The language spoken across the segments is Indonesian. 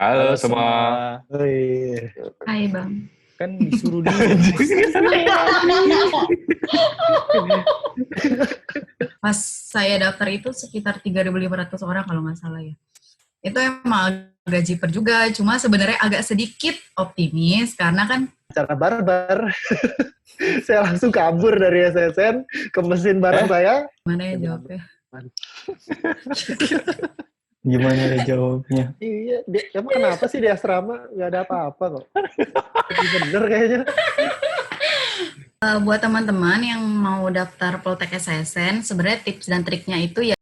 Halo semua. Hai Bang. Kan disuruh dia. Pas saya daftar itu sekitar 3.500 orang kalau nggak salah ya. Itu emang agak jiper juga, cuma sebenarnya agak sedikit optimis karena kan Cara barbar. Saya langsung kabur dari SSN ke mesin bareng saya. gimana ya jawabnya? Gimana ya jawabnya? Iya, emang kenapa sih di asrama nggak ada apa-apa kok? Bener kayaknya. Buat teman-teman yang mau daftar Poltek SSN, sebenarnya tips dan triknya itu ya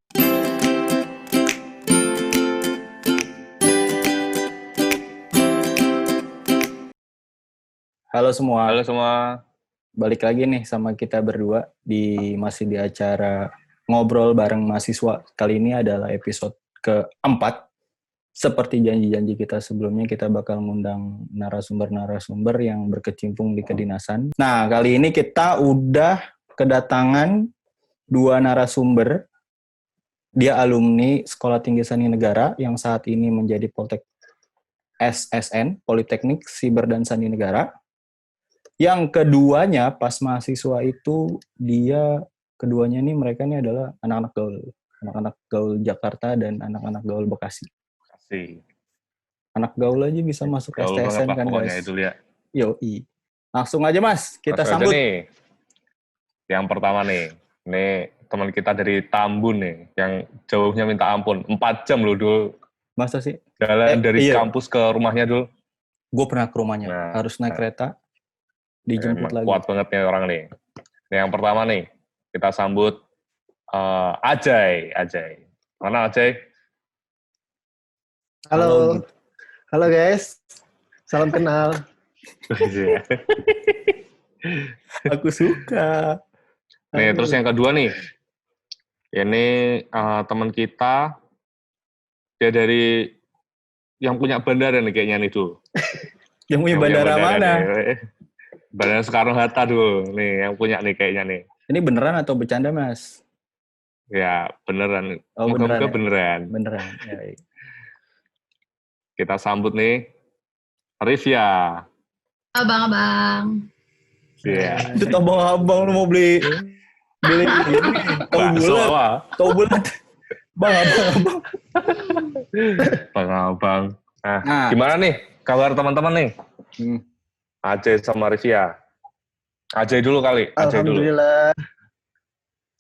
Halo semua. Halo semua. Balik lagi nih sama kita berdua masih di acara ngobrol bareng mahasiswa. Kali ini adalah episode keempat. Seperti janji-janji kita sebelumnya, kita bakal ngundang narasumber-narasumber yang berkecimpung di kedinasan. Nah, kali ini kita udah kedatangan 2 narasumber. Dia alumni Sekolah Tinggi Seni Negara yang saat ini menjadi Poltek SSN, Politeknik Siber dan Seni Negara. Yang keduanya pas mahasiswa itu keduanya nih mereka nih adalah anak-anak gaul Jakarta dan anak-anak gaul Bekasi. Anak gaul aja bisa masuk Gaul STSN kan guys. Itu lihat. Yoi. Langsung aja Mas, kita Langsung sambut. aja nih. Yang pertama nih teman kita dari Tambun nih, yang jauhnya minta ampun, 4 jam loh dulu. Masa sih? Jalan dari iya. kampus ke rumahnya dulu. Gue pernah ke rumahnya, harus naik kereta, dijemput lagi. Kuat banget nih orang nih. Yang pertama nih, kita sambut Ajay. Mana Ajay? Halo guys, salam kenal. Aku suka. Nih, terus yang kedua nih, ini teman kita, dia dari yang punya bandara nih kayaknya nih tuh. Yang punya bandara mana? Bandara Soekarno-Hatta dulu, nih yang punya nih kayaknya nih. Ini beneran atau bercanda Mas? Ya beneran, Moga-moga beneran. Beneran, ya. Kita sambut nih, Rifia. abang-abang. Iya. Itu abang-abang lu mau beli ini. Tahu bulat. Abang. Nah, gimana nih kabar teman-teman nih? Ajay sama Rifia. Ajay dulu kali. Alhamdulillah.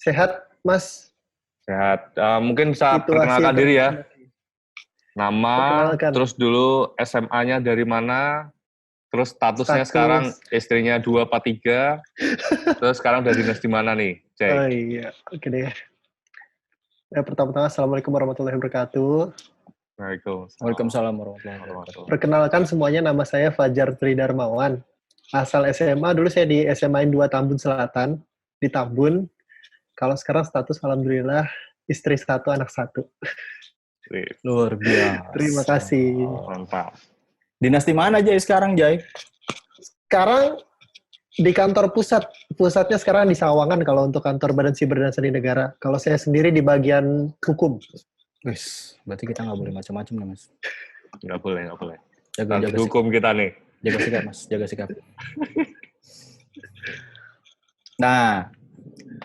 Sehat, Mas. Sehat. Mungkin bisa perkenalkan diri ya. Nama, terus dulu SMA-nya dari mana, terus statusnya sekarang istrinya 2 apa 3, terus sekarang udah dinas di mana nih, Jay? Oh iya, oke deh. Ya, pertama-tama, Assalamualaikum warahmatullahi wabarakatuh. Waalaikumsalam warahmatullahi wabarakatuh. Perkenalkan semuanya, nama saya Fajar Tridarmawan. Asal SMA, dulu saya di SMA 2 Tambun Selatan, di Tambun. Kalau sekarang status alhamdulillah, istri 1, anak 1. Luar biasa. Terima kasih. Mantap. Dinas di mana Jay sekarang, Jay? Sekarang di kantor pusat. Pusatnya sekarang di Sawangan kalau untuk kantor Badan Siber dan Seni Negara. Kalau saya sendiri di bagian hukum. Wis, berarti kita nggak boleh macam-macam nih, Mas. Nggak boleh. Jaga hukum kita nih. Jaga sikap, Mas. Jaga sikap. Nah,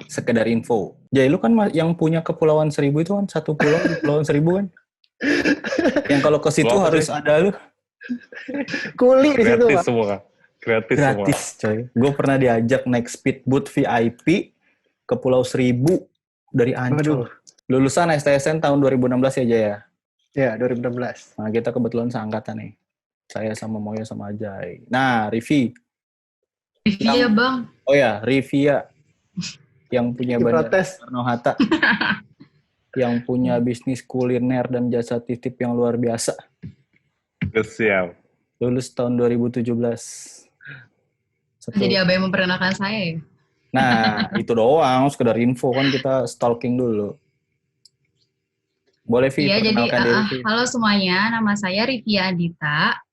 sekedar info. Jay, lu kan yang punya Kepulauan Seribu itu kan satu pulau di Kepulauan Seribu kan? Yang kalau ke situ harus ada lu. Kuli di situ, Gratis Pak. semua. Gratis, coy. Gue pernah diajak naik speedboat VIP ke Pulau Seribu dari Ancol. Lulusan STSN tahun 2016 ya, Jay ya? Ya, 2016. Nah, kita kebetulan seangkatan nih. Saya sama Moyo sama Ajay. Nah, Rifia, Bang. Oh ya, Rifia. Yang punya bandara Soekarno-Hatta. Yang punya bisnis kuliner dan jasa titip yang luar biasa. Siap. Lulus tahun 2017. Jadi abang yang memperkenalkan saya ya? Nah, itu doang. Sekedar info kan kita stalking dulu. Boleh, Vi, Iya, jadi perkenalkan diri, Vi. halo semuanya. Nama saya Rifia Adita.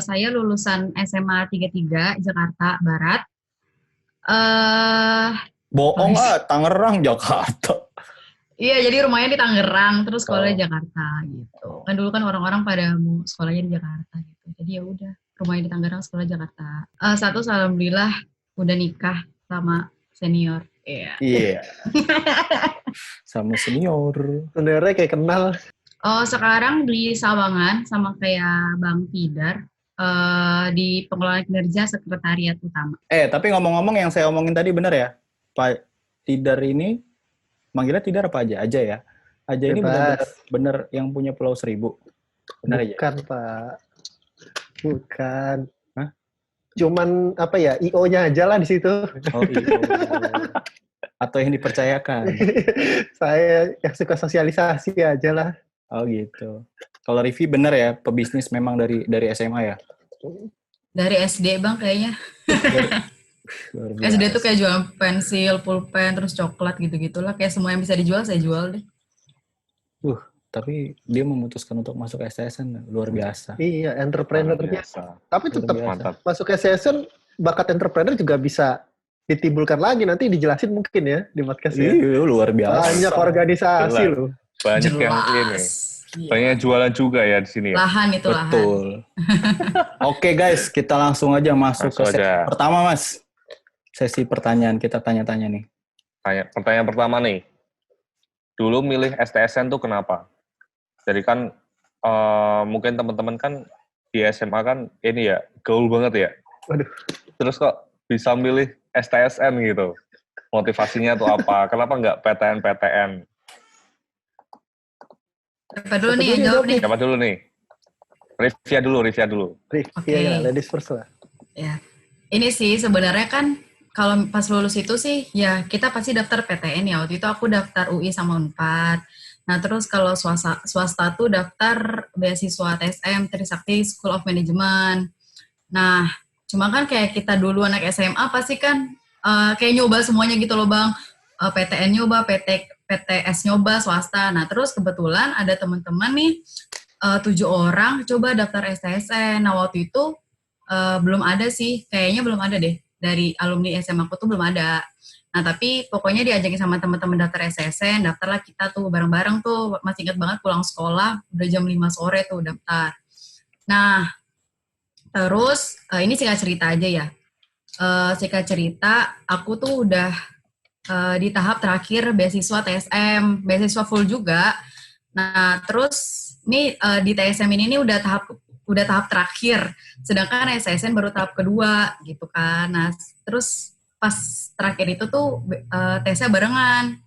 Saya lulusan SMA 33 Jakarta Barat. Bohong Tangerang, Jakarta. Iya, jadi rumahnya di Tangerang, terus sekolahnya di Jakarta gitu. Kan dulu kan orang-orang pada mau sekolahnya di Jakarta gitu. Jadi ya udah, rumahnya di Tangerang, sekolah Jakarta. Satu, alhamdulillah udah nikah sama senior. Iya. Iya. Sama senior. Sebenarnya kayak kenal. Oh, sekarang di Sawangan sama kayak Bang Tidar di pengelolaan kinerja sekretariat utama. Tapi ngomong-ngomong yang saya omongin tadi benar ya? Pak Tidar ini manggilnya Tidar apa aja? Aja ya? Aja ini benar yang punya Pulau Seribu. Benar aja? Bukan, Pak. Bukan. Hah? Cuman apa ya, IO-nya aja lah di situ. Oh, IO. Atau yang dipercayakan. Saya yang suka sosialisasi aja lah. Oh gitu. Kalau Rivi benar ya, pebisnis memang dari SMA ya? Dari SD Bang kayaknya. SD tuh kayak jual pensil, pulpen, terus coklat gitu-gitulah. Kayak semua yang bisa dijual saya jual deh. Tapi dia memutuskan untuk masuk STSN, luar biasa. Iya, entrepreneur biasa. Tapi tetap mantap. Masuk STSN, bakat entrepreneur juga bisa ditimbulkan lagi. Nanti dijelasin mungkin ya di podcast ya. Iya, luar biasa. Banyak organisasi loh. Banyak yang ini. Banyak jualan juga ya di sini ya. Lahan itu lahan. Betul. Oke guys, kita langsung aja masuk ke sesi pertama, Mas. Sesi pertanyaan, kita tanya-tanya nih. Pertanyaan pertama nih. Dulu milih STSN tuh kenapa? Jadi kan mungkin teman-teman kan di SMA kan ini ya, gaul banget ya. Waduh. Terus kok bisa milih STSN gitu? Motivasinya tuh apa? Kenapa nggak PTN-PTN? Siapa dulu nih yang jawab nih? Siapa dulu nih? Rivia dulu. Iya, ladies first lah. Ya. Ini sih sebenarnya kan kalau pas lulus itu sih ya kita pasti daftar PTN ya. Waktu itu aku daftar UI sama Unpad. Nah terus kalau swasta tuh daftar beasiswa TSM, Trisakti School of Management. Nah cuma kan kayak kita dulu anak SMA pasti kan kayak nyoba semuanya gitu loh Bang. PTN nyoba, PTS nyoba, swasta. Nah terus kebetulan ada teman-teman nih 7 orang coba daftar STSN. Nah waktu itu belum ada sih, kayaknya belum ada deh. Dari alumni SMA aku tuh belum ada. Nah tapi pokoknya diajakin sama teman-teman daftar STSN, daftarlah kita tuh bareng-bareng tuh. Masih ingat banget pulang sekolah, udah jam 5 sore tuh daftar. Nah terus ini singkat cerita aja ya. Singkat cerita, aku tuh udah di tahap terakhir beasiswa TSM, beasiswa full juga. Nah, terus ini di TSM ini udah tahap terakhir, sedangkan STSN baru tahap kedua gitu kan. Nah, terus pas terakhir itu tuh tesnya barengan.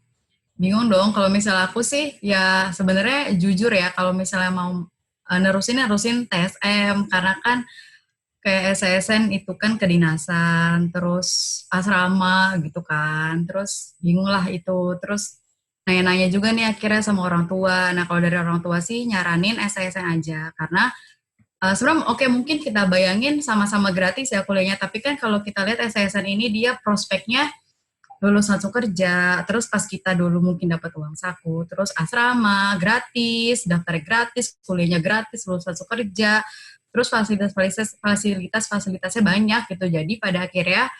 Bingung dong kalau misalnya aku sih ya sebenarnya jujur ya kalau misalnya mau nerusin TSM karena kan kayak SSN itu kan kedinasan, terus asrama gitu kan, terus bingung lah itu, terus nanya-nanya juga nih akhirnya sama orang tua. Nah kalau dari orang tua sih nyaranin SSN aja, karena sebenarnya oke, mungkin kita bayangin sama-sama gratis ya kuliahnya, tapi kan kalau kita lihat SSN ini dia prospeknya lulus langsung kerja, terus pas kita dulu mungkin dapat uang saku, terus asrama gratis, daftar gratis, kuliahnya gratis, lulus langsung kerja, terus fasilitasnya banyak gitu. Jadi pada akhirnya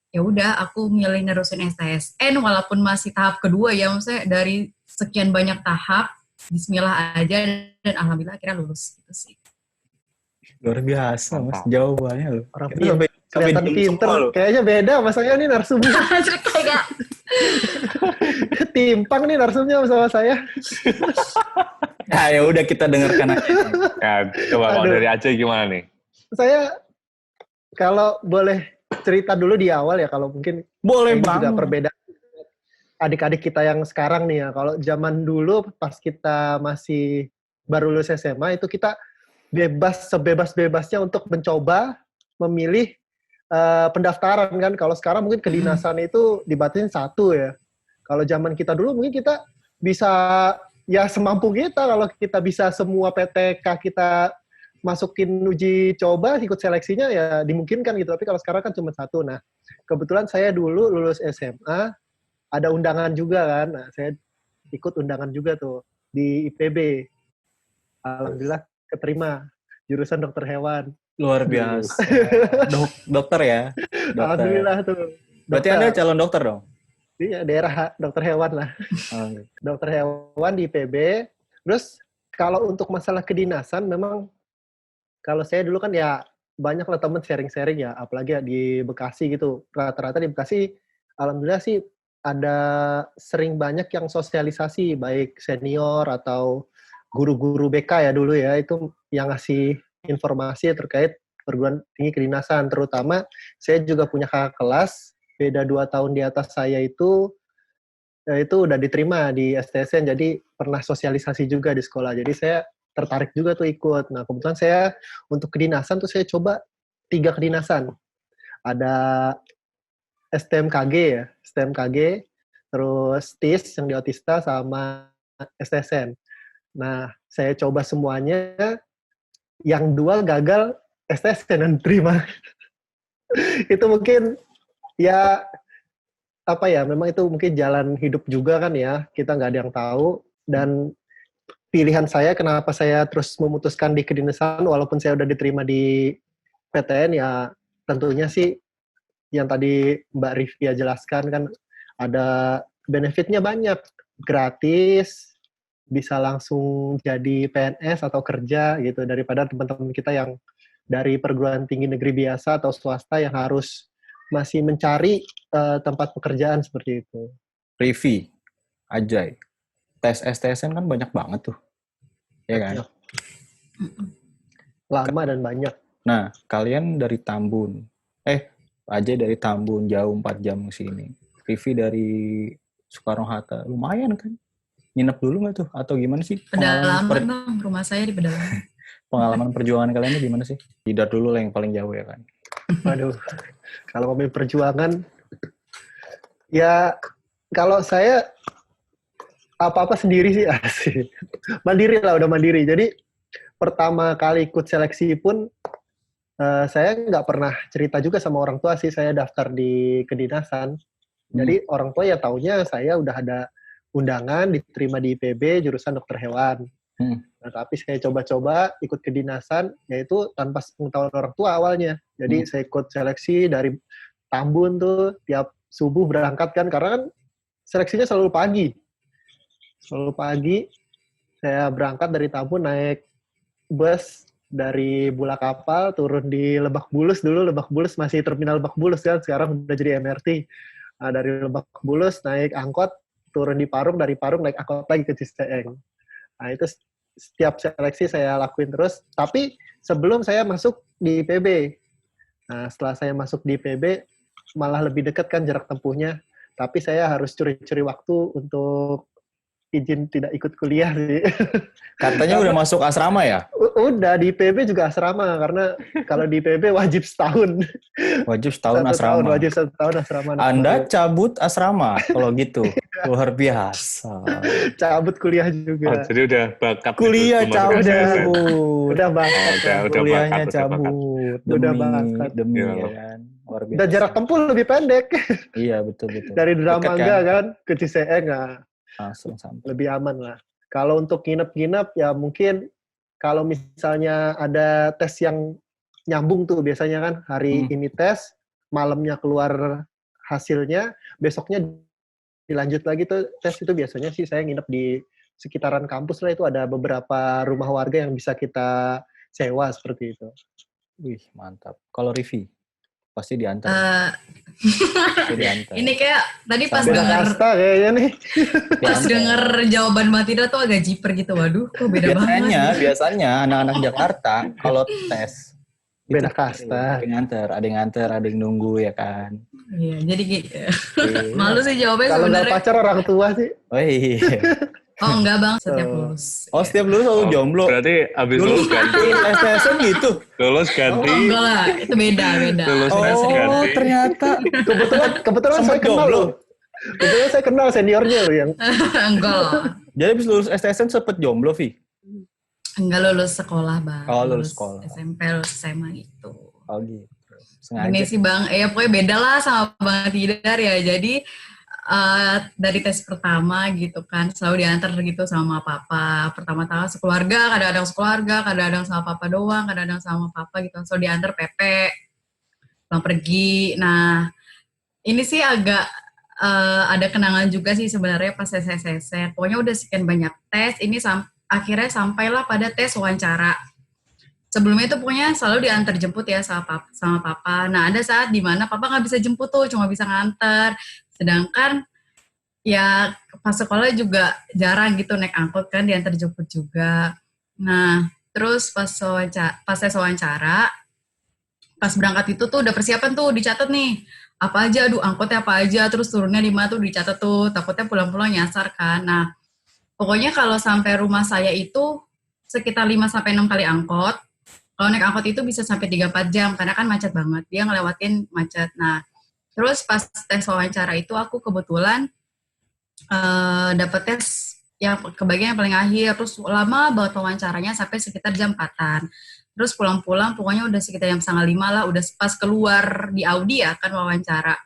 ya udah aku milih nerusin STSN walaupun masih tahap kedua ya, maksudnya dari sekian banyak tahap bismillah aja dan alhamdulillah akhirnya lulus gitu sih. Luar biasa Mas jawabannya loh. Orang kelihatan pinter. Kayaknya beda Mas saya nih narsumnya. Kayak timpang nih narsumnya sama saya. Nah, ya udah kita dengarkan aja. Ya, coba kalau dari Aceh gimana nih? Saya kalau boleh cerita dulu di awal ya, kalau mungkin boleh banget. Juga perbedaan adik-adik kita yang sekarang nih ya. Kalau zaman dulu pas kita masih baru lulus SMA itu kita sebebas-bebasnya untuk mencoba memilih pendaftaran kan. Kalau sekarang mungkin kedinasan itu dibatasin 1 ya. Kalau zaman kita dulu mungkin kita bisa ya semampu kita, kalau kita bisa semua PTK kita masukin uji coba, ikut seleksinya ya dimungkinkan gitu. Tapi kalau sekarang kan cuma 1. Nah, kebetulan saya dulu lulus SMA, ada undangan juga kan. Nah, saya ikut undangan juga tuh di IPB. Alhamdulillah keterima jurusan dokter hewan. Luar biasa. Dokter ya? Dokter. Alhamdulillah tuh. Berarti Anda calon dokter dong? Iya, daerah dokter hewan lah. Dokter hewan di IPB. Terus kalau untuk masalah kedinasan memang kalau saya dulu kan ya banyak lah temen sharing-sharing ya, apalagi ya di Bekasi gitu. Rata-rata di Bekasi, alhamdulillah sih ada sering banyak yang sosialisasi, baik senior atau guru-guru BK ya dulu ya, itu yang ngasih informasi terkait perguruan tinggi kedinasan. Terutama saya juga punya kakak kelas, beda 2 tahun di atas saya itu udah diterima di STSN, jadi pernah sosialisasi juga di sekolah. Jadi saya tertarik juga tuh ikut. Nah, kebetulan saya untuk kedinasan tuh saya coba 3 kedinasan. Ada STMKG ya, STMKG, terus TIS yang di Otista, sama STSN. Nah, saya coba semuanya, yang 2 gagal, STSN dan terima. Itu mungkin, ya, apa ya, memang itu mungkin jalan hidup juga kan ya, kita nggak ada yang tahu, dan pilihan saya kenapa saya terus memutuskan di kedinasan walaupun saya udah diterima di PTN ya tentunya sih yang tadi Mbak Rifia jelaskan kan ada benefitnya banyak, gratis, bisa langsung jadi PNS atau kerja gitu daripada teman-teman kita yang dari perguruan tinggi negeri biasa atau swasta yang harus masih mencari tempat pekerjaan seperti itu. Rivi, Ajay, tes STSN kan banyak banget tuh, ya kan? Lama dan banyak. Nah, kalian dari Tambun, Ajay dari Tambun, jauh 4 jam ke sini. Rivi dari Soekarno-Hatta, lumayan kan? Nginep dulu nggak tuh? Atau gimana sih? Pedalaman bang, rumah saya di pedalaman. Pengalaman perjuangan kalian ini gimana sih? Tidak dulu lah yang paling jauh ya kan? Waduh, kalau ngomongin perjuangan, ya kalau saya apa-apa sendiri sih asik. Mandiri lah, udah mandiri. Jadi pertama kali ikut seleksi pun saya nggak pernah cerita juga sama orang tua sih, saya daftar di kedinasan. Jadi orang tua ya taunya saya udah ada undangan, diterima di IPB, jurusan dokter hewan. Nah, tapi saya coba-coba ikut kedinasan, yaitu tanpa pengetahuan orang tua awalnya. Jadi saya ikut seleksi dari Tambun tuh, tiap subuh berangkat kan, karena kan seleksinya selalu pagi. Selalu pagi, saya berangkat dari Tambun, naik bus dari Bulakapal, turun di Lebak Bulus dulu. Lebak Bulus masih terminal Lebak Bulus kan, sekarang udah jadi MRT. Nah, dari Lebak Bulus naik angkot, turun di Parung, dari Parung naik angkot lagi ke Ciseeng. Nah, itu setiap seleksi saya lakuin terus. Tapi sebelum saya masuk di IPB. Nah, setelah saya masuk di IPB, malah lebih dekat kan jarak tempuhnya. Tapi saya harus curi-curi waktu untuk izin tidak ikut kuliah sih. Katanya udah masuk asrama ya? Udah, di IPB juga asrama. Karena kalau di IPB wajib setahun. Wajib setahun asrama. Wajib setahun asrama. Anda cabut asrama kalau gitu. Luar biasa. Cabut kuliah juga. Oh, jadi udah bakat. Kuliah cabut. Udah bakat. Kuliahnya cabut. Udah bakat. Demi ya kan. Luar biasa. Dan jarak tempuh lebih pendek. Iya, betul. Dari Dramangga kan ke Ciseeng, langsung sampai. Lebih aman lah. Kalau untuk nginep-nginep ya mungkin kalau misalnya ada tes yang nyambung tuh biasanya kan hari ini tes, malamnya keluar hasilnya, besoknya dilanjut lagi tuh tes. Itu biasanya sih saya nginep di sekitaran kampus lah, itu ada beberapa rumah warga yang bisa kita sewa seperti itu. Wih, mantap. Kalau Rivi pasti diantar. Ini kayak tadi pas beda kasta kayaknya nih. Pas denger jawaban Mbak Tida tuh agak jiper gitu. Waduh, kok beda banget. Biasanya anak-anak Jakarta kalau tes beda kasta. Ada yang nganter, ada yang nunggu ya kan. Iya, jadi gitu. Malu sih jawabnya kalau sebenarnya. Kalau pacar orang tua sih. Oh iya. Oh enggak bang, setiap lulus. Oh setiap lulus selalu jomblo. Berarti abis lulus ganti. STSN gitu. Lulus ganti. Oh enggak lah, itu beda. Lulus ganti. Oh ternyata. Kebetulan saya kenal loh. Kebetulan saya kenal seniornya loh yang. Enggak lah. Jadi abis lulus STSN sempet jomblo, Vi? Enggak, lulus sekolah bang. Oh lulus sekolah. SMP, lulus SMA gitu. Oh gitu. Sengaja. Ini sih bang, pokoknya beda lah sama Bang Tidar ya. Jadi dari tes pertama gitu kan selalu diantar gitu sama papa. Pertama-tama sekeluarga, kadang-kadang sekeluarga, kadang-kadang sama papa doang, kadang-kadang sama papa gitu. Selalu diantar PP pulang pergi. Nah ini sih agak ada kenangan juga sih sebenarnya pas SSSR. Pokoknya udah sekian banyak tes, ini akhirnya sampailah pada tes wawancara. Sebelumnya itu pokoknya selalu diantar jemput ya sama papa. Nah ada saat dimana papa nggak bisa jemput tuh, cuma bisa nganter. Sedangkan ya pas sekolah juga jarang gitu naik angkot kan, diantar jemput juga. Nah terus pas tes wawancara, pas berangkat itu tuh udah persiapan tuh, dicatat nih apa aja, angkotnya apa aja, terus turunnya di mana tuh dicatat tuh, takutnya pulang-pulang nyasar kan. Nah pokoknya kalau sampai rumah saya itu sekitar 5-6 kali angkot. Kalau naik angkot itu bisa sampai 3-4 jam, karena kan macet banget, dia ngelewatin macet. Nah terus pas tes wawancara itu aku kebetulan dapet tes yang kebagian yang paling akhir, terus lama banget wawancaranya sampai sekitar jam 4-an. Terus pulang-pulang pokoknya udah sekitar jam 4:30 lah, udah pas keluar di Audi ya kan wawancara.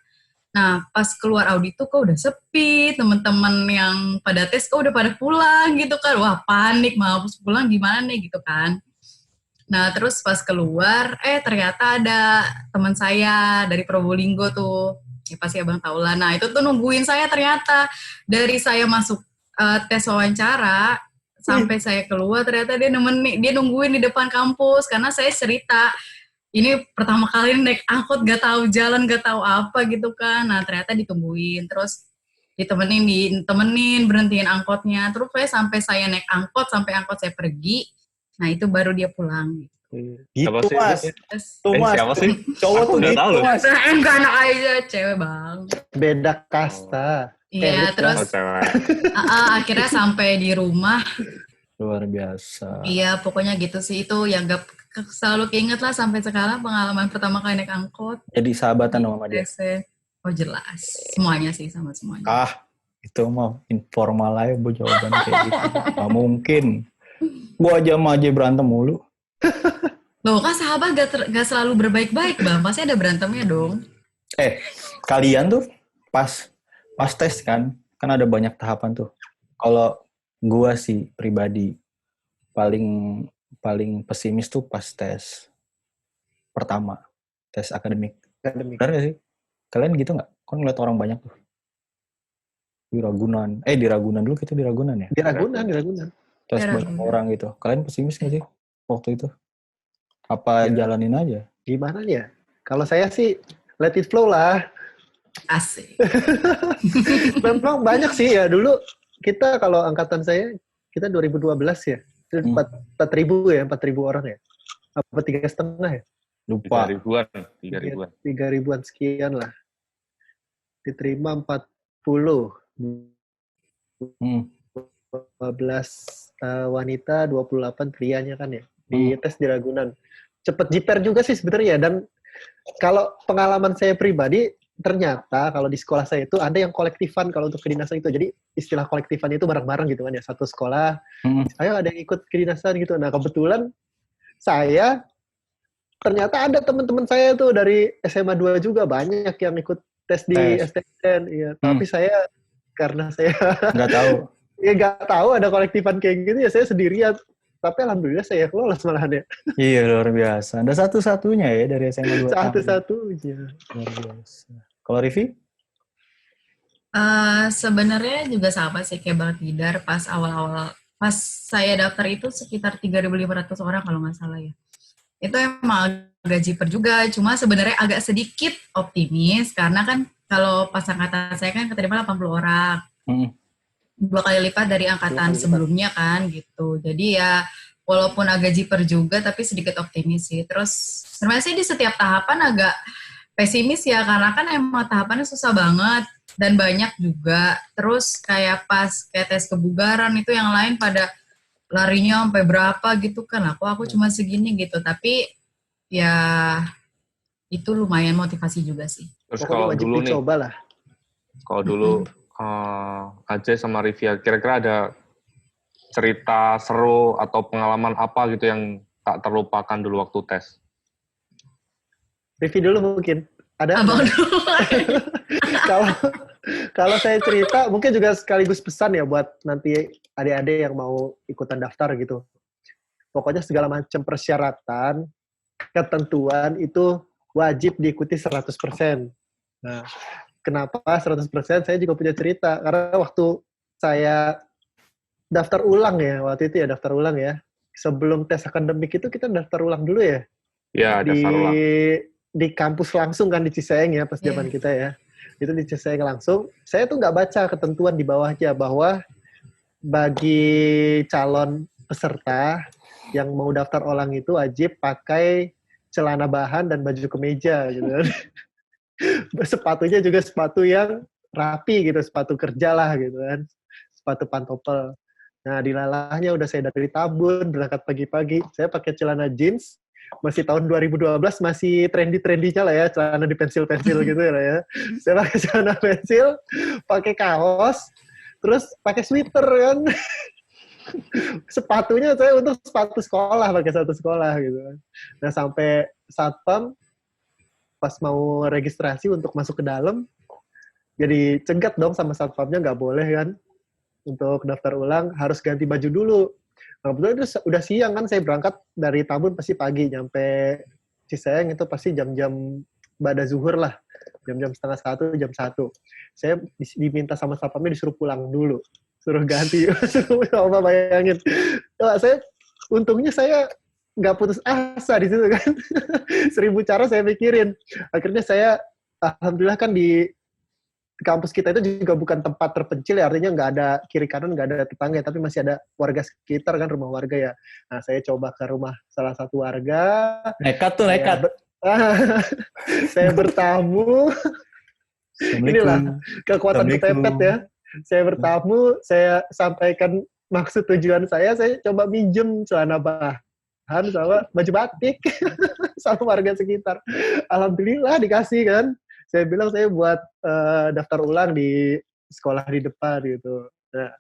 Nah pas keluar Audi tuh kok udah sepi, temen-temen yang pada tes kok udah pada pulang gitu kan. Wah panik, mau pulang gimana nih gitu kan. Nah terus pas keluar, ternyata ada teman saya dari Probolinggo tuh, ya pasti abang tau lah. Nah itu tuh nungguin saya ternyata, dari saya masuk tes wawancara, sampai saya keluar ternyata dia nungguin di depan kampus, karena saya cerita ini pertama kali naik angkot, gak tahu jalan, gak tahu apa gitu kan. Nah ternyata ditungguin, terus ditemenin berhentiin angkotnya, terus sampai saya naik angkot, sampai angkot saya pergi, nah itu baru dia pulang. Gitu sih, mas, tuh mas, siapa sih? cowok tuh gitu tahu mas. Enggak, anak aja, cewek bang. Beda kasta. Iya, terus akhirnya sampai di rumah. Luar biasa. Iya, pokoknya gitu sih, itu yang gak selalu keinget lah sampai sekarang, pengalaman pertama kali naik angkot. Jadi sahabatan sama dia? Oh jelas, semuanya sih, sama semuanya. Itu mah informal aja bu jawaban kayak gitu. Gak mungkin. Gua aja sama aja berantem mulu. Loh kan sahabat gak selalu berbaik-baik bang, pasti ada berantemnya dong. Kalian tuh pas tes kan ada banyak tahapan tuh. Kalau gua sih pribadi paling pesimis tuh pas tes pertama, tes akademik. Benar gak sih? Kalian gitu nggak? Kan ngeliat orang banyak tuh di Ragunan. Di Ragunan dulu, kita di Ragunan ya? Di Ragunan. Tes banyak orang gitu. Kalian pesimis nggak sih waktu itu? Apa jalanin aja? Gimana ya? Kalau saya sih let it flow lah. Asik. Memang banyak sih ya. Dulu kita kalau angkatan saya, kita 2012 ya. 4.000 ya, 4.000 orang ya. Apa 3,5 ya? Lupa. 3.000-an sekian lah. Diterima 40. 12 wanita, 28 prianya kan ya. Di tes di Ragunan. Cepet jiper juga sih sebenarnya. Dan kalau pengalaman saya pribadi, ternyata kalau di sekolah saya itu ada yang kolektifan kalau untuk kedinasan itu. Jadi istilah kolektifan itu bareng-bareng gitu kan ya. Satu sekolah, ayo ada yang ikut kedinasan gitu. Nah kebetulan saya, ternyata ada teman-teman saya tuh dari SMA 2 juga banyak yang ikut tes di STN. Iya. Tapi saya, karena saya nggak tahu. Ya nggak tahu ada kolektifan kayak gitu ya, saya sendirian. Tapi alhamdulillah saya lolos malahan ya. Iya luar biasa. Ada satu-satunya ya dari SMA 2. Satu-satunya. Luar biasa. Kalau Rivi? Sebenarnya juga sama sih kayak Bang Tidar, pas awal-awal, pas saya daftar itu sekitar 3.500 orang kalau nggak salah ya. Itu emang agak jiper juga, cuma sebenarnya agak sedikit optimis, karena kan kalau pas angkatan saya kan keterima 80 orang. 2 kali lipat dari angkatan sebelumnya kan gitu. Jadi ya walaupun agak jiper juga tapi sedikit optimis sih. Terus sebenarnya sih di setiap tahapan agak pesimis ya, karena kan emang tahapannya susah banget dan banyak juga. Terus kayak pas kayak tes kebugaran itu yang lain pada larinya sampai berapa gitu kan. Aku cuma segini gitu. Tapi ya itu lumayan motivasi juga sih. Terus kalau dulu nih, kalau dulu Ajay sama Rivia, kira-kira ada cerita seru atau pengalaman apa gitu yang tak terlupakan dulu waktu tes? Rivi dulu mungkin. Ada? Abang dulu. Kalau saya cerita, mungkin juga sekaligus pesan ya buat nanti adik-adik yang mau ikutan daftar gitu. Pokoknya segala macam persyaratan, ketentuan itu wajib diikuti 100%. Nah, Kenapa 100%? Saya juga punya cerita. Karena waktu saya daftar ulang ya, waktu itu ya daftar ulang ya. Sebelum tes akademik itu kita daftar ulang dulu ya. Ya, daftar ulang. Di kampus langsung kan di Ciseeng ya pas zaman kita ya. Itu di Ciseeng langsung. Saya tuh nggak baca ketentuan di bawahnya bahwa bagi calon peserta yang mau daftar ulang itu wajib pakai celana bahan dan baju kemeja gitu kan. Sepatunya juga sepatu yang rapi gitu, sepatu kerja lah gitu kan. Sepatu pantopel. Nah, dilalahnya udah saya dari Tambun, berangkat pagi-pagi. Saya pakai celana jeans, masih tahun 2012, masih trendy-trendynya lah ya, celana di pensil-pensil gitu ya. Saya pakai celana pensil, pakai kaos, terus pakai sweater kan. Sepatunya saya untuk sepatu sekolah, pakai sepatu sekolah gitu kan. Nah, sampai satpam, pas mau registrasi untuk masuk ke dalam, jadi cegat dong sama satpamnya, nggak boleh kan. Untuk daftar ulang harus ganti baju dulu. Nah, kebetulan itu udah siang kan, saya berangkat dari Tambun pasti pagi, nyampe Ciseeng itu pasti jam-jam ba'da zuhur lah, jam-jam 12:30, jam 1. Saya diminta sama satpamnya disuruh pulang dulu, suruh ganti. Coba bayangin. Nah, untungnya saya nggak putus asa di situ kan. 1000 cara saya pikirin. Akhirnya saya, alhamdulillah kan di kampus kita itu juga bukan tempat terpencil ya, artinya nggak ada kiri kanan, nggak ada tetangga, tapi masih ada warga sekitar kan, rumah warga ya. Nah, saya coba ke rumah salah satu warga. Nekat. Saya bertamu. Inilah kekuatan kepepet ya. Saya bertamu, saya sampaikan maksud tujuan saya coba minjem celana bahan sama baju batik sama warga sekitar. Alhamdulillah dikasih kan. Saya bilang saya buat daftar ulang di sekolah di depan gitu. Nah,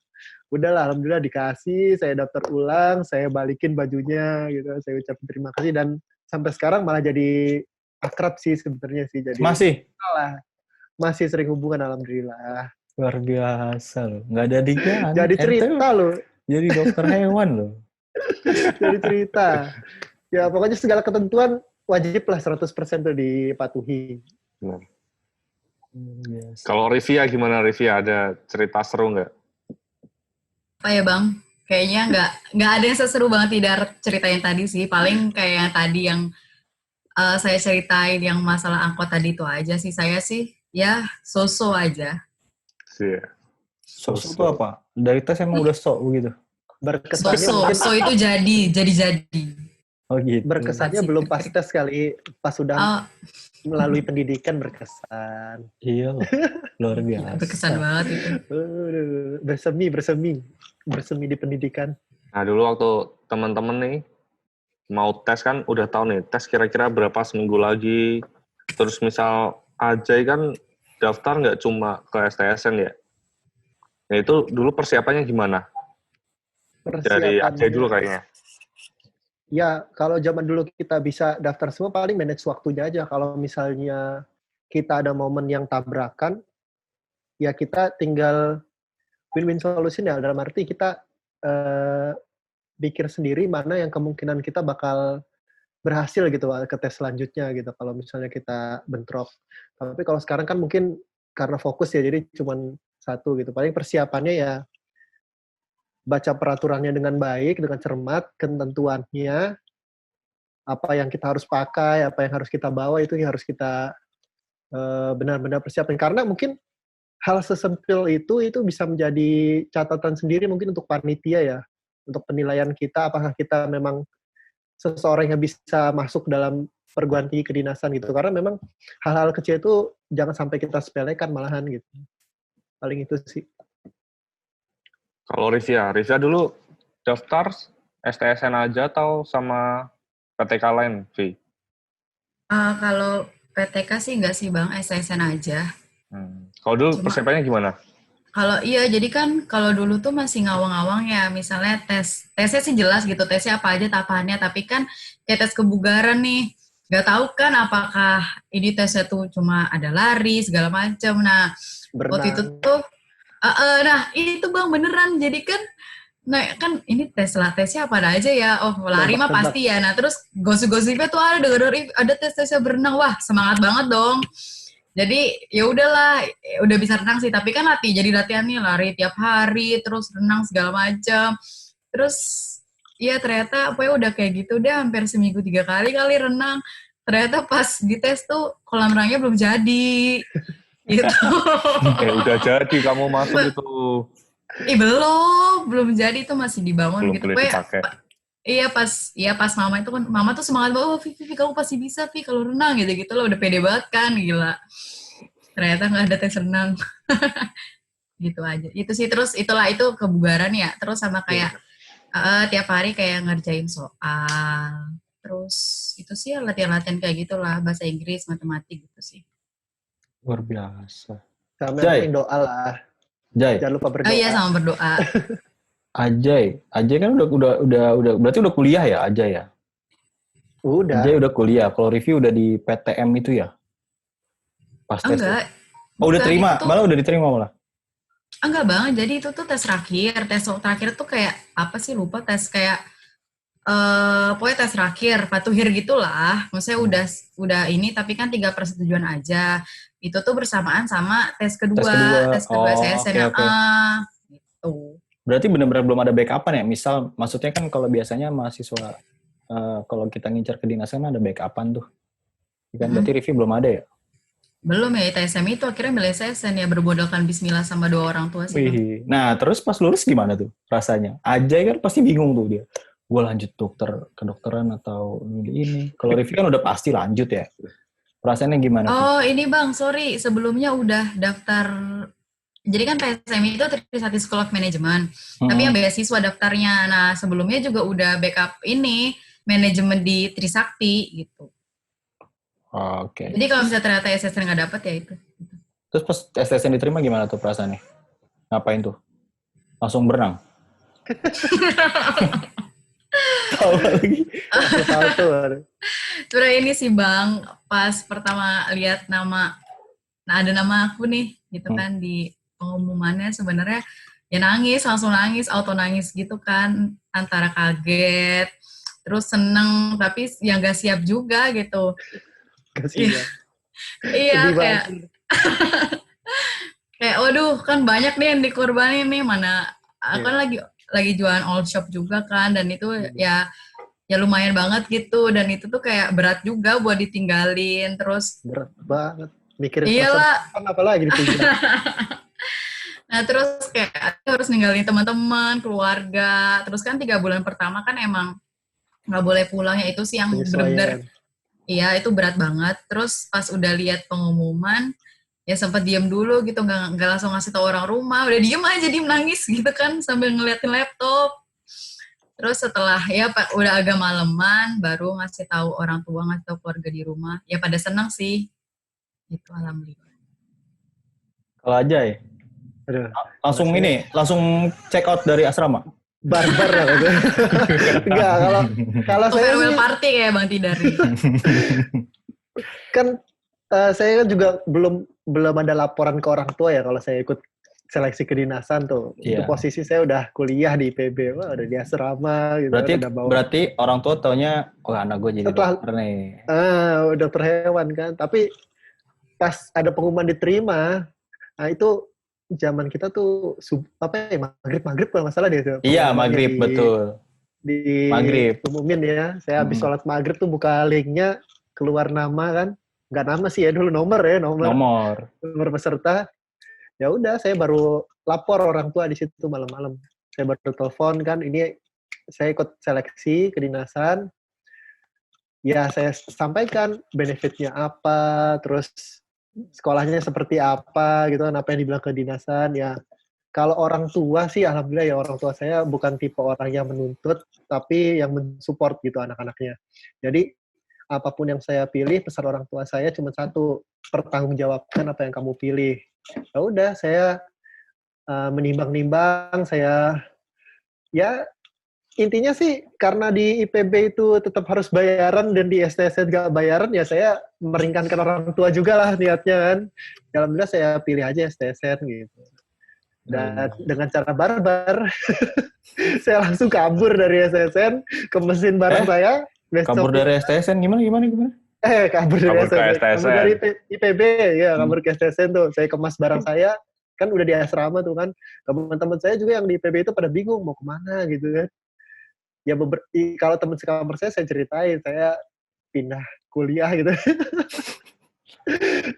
udahlah alhamdulillah dikasih, saya daftar ulang, saya balikin bajunya gitu, saya ucapin terima kasih dan sampai sekarang malah jadi akrab sih sebenarnya sih. Jadi masih sering hubungan alhamdulillah. Luar biasa loh, nggak ada digan. Jadi cerita loh. Jadi dokter hewan loh. Jadi cerita. Ya pokoknya segala ketentuan wajib lah 100% tuh dipatuhi. Benar. Kalau Rivia gimana Rivia? Ada cerita seru nggak? Apa ya Bang? Kayaknya nggak ada yang seseru banget tidak ceritain tadi sih. Paling kayak yang tadi yang saya ceritain yang masalah angkot tadi itu aja sih. Saya sih ya so-so aja. Iya. So-so itu apa? Dari tes emang udah sok begitu? So itu jadi. Oh gitu. Berkesannya belum pas tes kali, pas sudah melalui pendidikan berkesan. Iya loh, luar biasa. Berkesan banget itu. Bersemi di pendidikan. Nah dulu waktu teman-teman nih mau tes kan udah tahu nih tes kira-kira berapa seminggu lagi. Terus misal Ajay kan daftar nggak cuma ke STSN ya. Nah itu dulu persiapannya gimana? Dari Ajay dulu kayaknya. Ya, kalau zaman dulu kita bisa daftar semua, paling manage waktunya aja. Kalau misalnya kita ada momen yang tabrakan, ya kita tinggal win-win solution ya. Dalam arti kita pikir sendiri mana yang kemungkinan kita bakal berhasil gitu ke tes selanjutnya gitu. Kalau misalnya kita bentrok. Tapi kalau sekarang kan mungkin karena fokus ya, jadi cuma satu gitu. Paling persiapannya ya baca peraturannya dengan baik, dengan cermat, ketentuannya, apa yang kita harus pakai, apa yang harus kita bawa, itu yang harus kita benar-benar persiapkan. Karena mungkin hal sesimpel itu bisa menjadi catatan sendiri mungkin untuk panitia ya, untuk penilaian kita, apakah kita memang seseorang yang bisa masuk dalam perguruan tinggi kedinasan gitu. Karena memang hal-hal kecil itu jangan sampai kita sepelekan malahan gitu. Paling itu sih. Kalau Rivia dulu daftar STSN aja atau sama PTK lain, Vi? Kalau PTK sih enggak sih Bang, STSN aja. Kalau dulu persiapannya gimana? Kalau iya, jadi kan kalau dulu tuh masih ngawang-ngawang ya, misalnya tesnya sih jelas gitu, tesnya apa aja tahapannya, tapi kan kayak tes kebugaran nih, nggak tahu kan apakah ini tesnya tuh cuma ada lari, segala macam. Nah, waktu itu tuh, nah itu Bang beneran, jadi kan, nah kan ini tesnya apa aja ya, oh lari mah pasti ya, nah terus gosip-gosipnya tuh ada tes-tesnya berenang, wah semangat banget dong. Jadi ya udahlah, udah bisa renang sih, tapi kan jadi latihannya lari tiap hari, terus renang segala macam. Terus ya ternyata pokoknya udah kayak gitu deh, hampir seminggu 3 kali renang. Ternyata pas dites tuh kolam renangnya belum jadi. Gitu. Udah jadi kamu masuk itu. Belum jadi, itu masih dibangun belum gitu. Boleh dipakai. Iya pas mama itu kan, mama tuh semangat banget, Vivi kamu pasti bisa Vi kalau renang gitu loh, udah pede banget kan, gila. Ternyata nggak ada tes renang. Gitu aja. Itu sih, terus itu kebugaran ya. Terus sama kayak tiap hari kayak ngerjain soal. Terus itu sih latihan-latihan kayak gitulah, bahasa Inggris, matematik gitu sih. Luar biasa. Sama yang doa lah. Jai. Jangan lupa berdoa. Oh iya, sama berdoa. Ajay kan udah berarti udah kuliah ya Ajay ya? Udah. Ajay udah kuliah. Kalau review udah di PTM itu ya? Pas tes. Enggak. Oh, udah terima. Malah udah diterima malah. Enggak Bang, jadi itu tuh tes terakhir. Tes terakhir tuh kayak apa sih, lupa, tes kayak pokoknya tes terakhir, patuhir gitulah. Maksudnya udah ini, tapi kan 3 persetujuan aja. Itu tuh bersamaan sama tes kedua SSN. Okay. Gitu. Berarti benar-benar belum ada backupan ya? Misal, maksudnya kan kalau biasanya mahasiswa, kalau kita ngincar kedinasan ada backupan tuh. Kan berarti review belum ada ya? Belum ya, ITSM itu akhirnya milih SSN ya, bermodalkan bismillah sama 2 orang tua sih. Wih. Nah, terus pas lulus gimana tuh rasanya? Ajay kan pasti bingung tuh dia. Gue lanjut kedokteran atau ini. Kalau review kan udah pasti lanjut ya. Perasaannya gimana tuh? Oh, ini Bang, sorry. Sebelumnya udah daftar. Jadi kan PSM itu Trisakti School of Management. Tapi yang beasiswa daftarnya. Nah, sebelumnya juga udah backup ini, manajemen di Trisakti gitu. Oke. Jadi kalau misalnya ternyata SSN nggak dapet ya itu. Terus pas SSN diterima gimana tuh perasaannya? Ngapain tuh? Langsung berenang? Tahu lagi. Tahu tuh. Sebenarnya ini sih Bang, pas pertama lihat ada nama aku nih, gitu kan di pengumumannya, sebenarnya ya langsung nangis, auto nangis gitu kan, antara kaget, terus seneng, tapi yang gak siap juga gitu. Iya kayak waduh, kan banyak nih yang dikorbanin nih, mana kan lagi jualan all shop juga kan, dan itu ya lumayan banget gitu, dan itu tuh kayak berat juga buat ditinggalin, terus berat banget mikirin perasaan apa lagi ditinggal. Nah terus kayak harus ninggalin teman-teman, keluarga, terus kan 3 bulan pertama kan emang nggak boleh pulang ya, itu sih yang bener-bener iya itu berat banget. Terus pas udah lihat pengumuman ya sempat diem dulu gitu, nggak langsung ngasih tau orang rumah, udah diem aja, diem nangis gitu kan sambil ngeliatin laptop. Terus setelah ya udah agak maleman baru ngasih tahu orang tua, ngasih tahu keluarga di rumah, ya pada senang sih gitu, alhamdulillah. Kalau Ajay langsung check out dari asrama. Barbar lah gitu. Enggak, kalau saya farewell party kayak Bang Tidari. Kan saya kan juga belum ada laporan ke orang tua ya kalau saya ikut seleksi kedinasan tuh. Itu posisi saya udah kuliah di IPB, udah di asrama gitu. Berarti orang tua taunya anak gue jadi dokter nih. Dokter hewan kan. Tapi pas ada pengumuman diterima, nah itu zaman kita tuh maghrib kalau nggak salah dia. Iya, maghrib betul. Di maghrib umumin ya. Saya habis sholat maghrib tuh buka linknya, keluar nama kan. Nggak nama sih ya dulu, nomor peserta. Ya udah, saya baru lapor orang tua di situ malam-malam. Saya baru telepon kan, ini saya ikut seleksi kedinasan. Ya saya sampaikan benefitnya apa, terus sekolahnya seperti apa gitu kan, apa yang dibilang kedinasan ya. Kalau orang tua sih alhamdulillah ya, orang tua saya bukan tipe orang yang menuntut, tapi yang mensupport gitu anak-anaknya. Jadi apapun yang saya pilih, pesan orang tua saya cuma satu, pertanggungjawabkan apa yang kamu pilih. Ya udah, saya menimbang-nimbang, saya ya intinya sih karena di IPB itu tetap harus bayaran dan di STSN nggak bayaran, ya saya meringankan orang tua juga lah niatnya kan. Alhamdulillah saya pilih aja STSN gitu. Dan dengan cara barbar, saya langsung kabur dari STSN ke mesin bareng saya. Kabur dari STSN gimana? Kabur dari Kabur ke STSN. STSN. Kabur dari IPB, ya kabur ke STSN tuh. Saya kemas barang saya, kan udah di asrama tuh kan. Teman-teman saya juga yang di IPB itu pada bingung mau kemana gitu kan. Ya kalau teman sekamar saya ceritain, saya pindah kuliah gitu.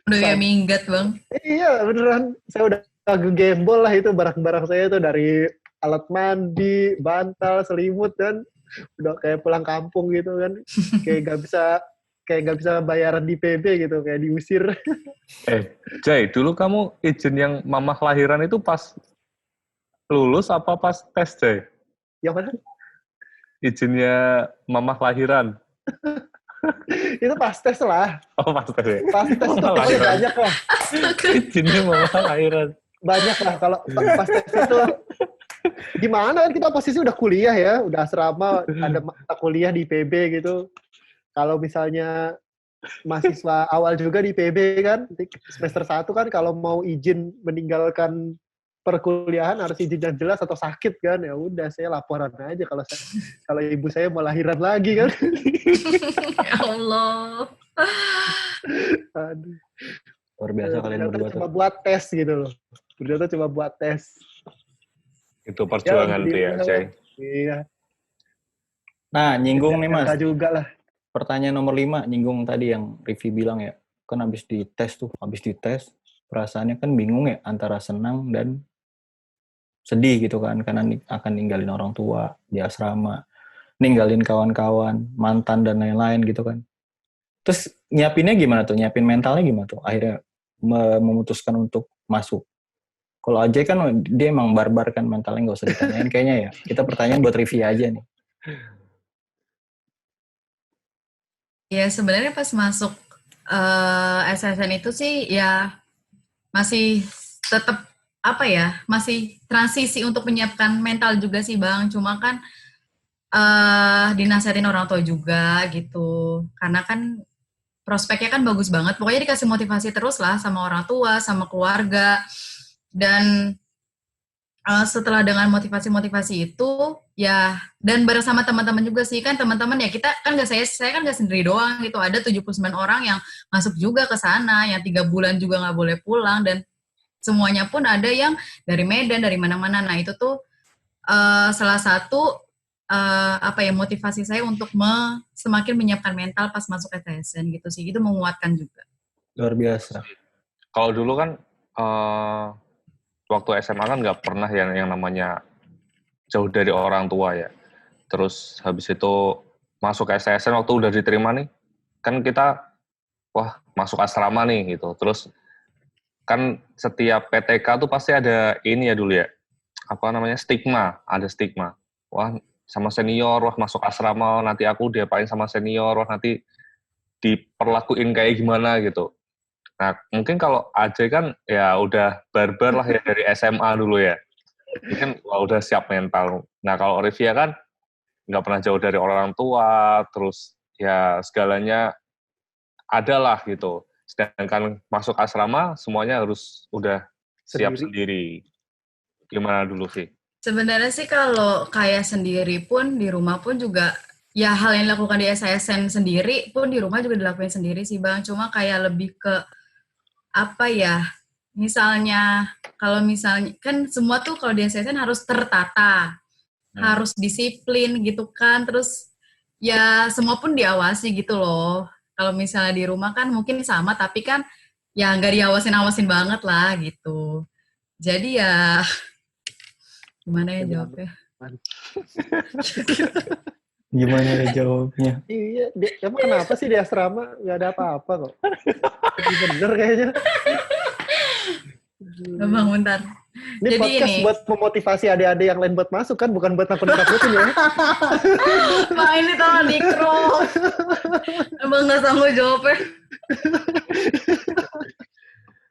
Udah kayak minggat, Bang. Iya, beneran. Saya udah gembol lah itu barang-barang saya itu dari alat mandi, bantal, selimut kan. Udah kayak pulang kampung gitu kan. Kayak gak bisa bayaran di PB gitu, kayak diusir. Jay, dulu kamu izin yang mamah lahiran itu pas lulus apa pas tes, Jay? Yang mana? Izinnya mamah lahiran. Itu pas tes lah. Oh, pas tes ya? Pas tes tuh pokoknya banyak lah. Izinnya mamah lahiran. Banyak lah kalau pas tes itu. Gimana kan kita posisi udah kuliah ya, udah asrama, ada mata kuliah di PB gitu. Kalau misalnya mahasiswa awal juga di PB kan, semester 1 kan kalau mau izin meninggalkan perkuliahan harus izin yang jelas atau sakit kan. Ya udah saya laporan aja kalau ibu saya mau lahiran lagi kan. Ya Allah. Aduh. Luar biasa kalian berdua Cuma tuh. buat tes gitu loh. Berdua cuma buat tes. Itu perjuangan tuh ya, Jay. Iya. Nah, nyinggung nih Mas. Juga lah. Pertanyaan nomor 5, nyinggung tadi yang Rivi bilang ya. Kan habis dites, perasaannya kan bingung ya antara senang dan sedih gitu kan, karena akan ninggalin orang tua di asrama, ninggalin kawan-kawan, mantan dan lain-lain gitu kan. Terus nyiapinnya gimana tuh? Nyiapin mentalnya gimana tuh? Akhirnya memutuskan untuk masuk. Kalau Ajay kan dia emang barbar kan, mentalnya nggak usah ditanyain kayaknya ya. Kita pertanyaan buat Rivi aja nih. Ya sebenarnya pas masuk SSN itu sih ya masih tetap masih transisi untuk menyiapkan mental juga sih Bang. Cuma kan dinasihatin orang tua juga gitu. Karena kan prospeknya kan bagus banget. Pokoknya dikasih motivasi terus lah sama orang tua, sama keluarga. Dan setelah dengan motivasi-motivasi itu ya, dan bareng sama teman-teman juga sih, kan teman-teman ya kita kan saya kan nggak sendiri doang gitu, ada 79 orang yang masuk juga ke sana, yang 3 bulan juga nggak boleh pulang, dan semuanya pun ada yang dari Medan, dari mana-mana. Nah itu tuh salah satu motivasi saya untuk semakin menyiapkan mental pas masuk STSN gitu sih, itu menguatkan juga. Luar biasa. Kalau dulu kan waktu SMA kan nggak pernah yang namanya jauh dari orang tua ya. Terus habis itu masuk STSN waktu udah diterima nih, kan kita wah masuk asrama nih gitu. Terus kan setiap PTK tuh pasti ada ini ya dulu ya, apa namanya, stigma, ada stigma. Wah sama senior, wah masuk asrama nanti aku diapain sama senior, wah nanti diperlakuin kayak gimana gitu. Nah, mungkin kalau Ajay kan ya udah barbar lah ya dari SMA dulu ya. Mungkin udah siap mental. Nah, kalau Rivia kan nggak pernah jauh dari orang tua, terus ya segalanya ada lah gitu. Sedangkan masuk asrama, semuanya harus udah siap sendiri. Gimana dulu sih? Sebenarnya sih kalau kayak sendiri pun, di rumah pun juga, ya hal yang dilakukan di SSN sendiri pun di rumah juga dilakuin sendiri sih Bang. Cuma kayak lebih ke misalnya kalau misalnya kan semua tuh kalau di SSN harus tertata, harus disiplin gitu kan, terus ya semua pun diawasi gitu loh. Kalau misalnya di rumah kan mungkin sama, tapi kan ya nggak diawasin banget lah gitu. Jadi ya gimana ya jawabnya? Gimana ya jawabnya? Iya, emang kenapa sih di asrama nggak ada apa-apa kok? Bener kayaknya. Bang, bentar. Ini jadi podcast ini buat memotivasi adik-adik yang lain buat masuk kan, bukan buat nakut-nakutin ya. Bang, ini tolong di-crop. Abang nggak sanggup jawabnya.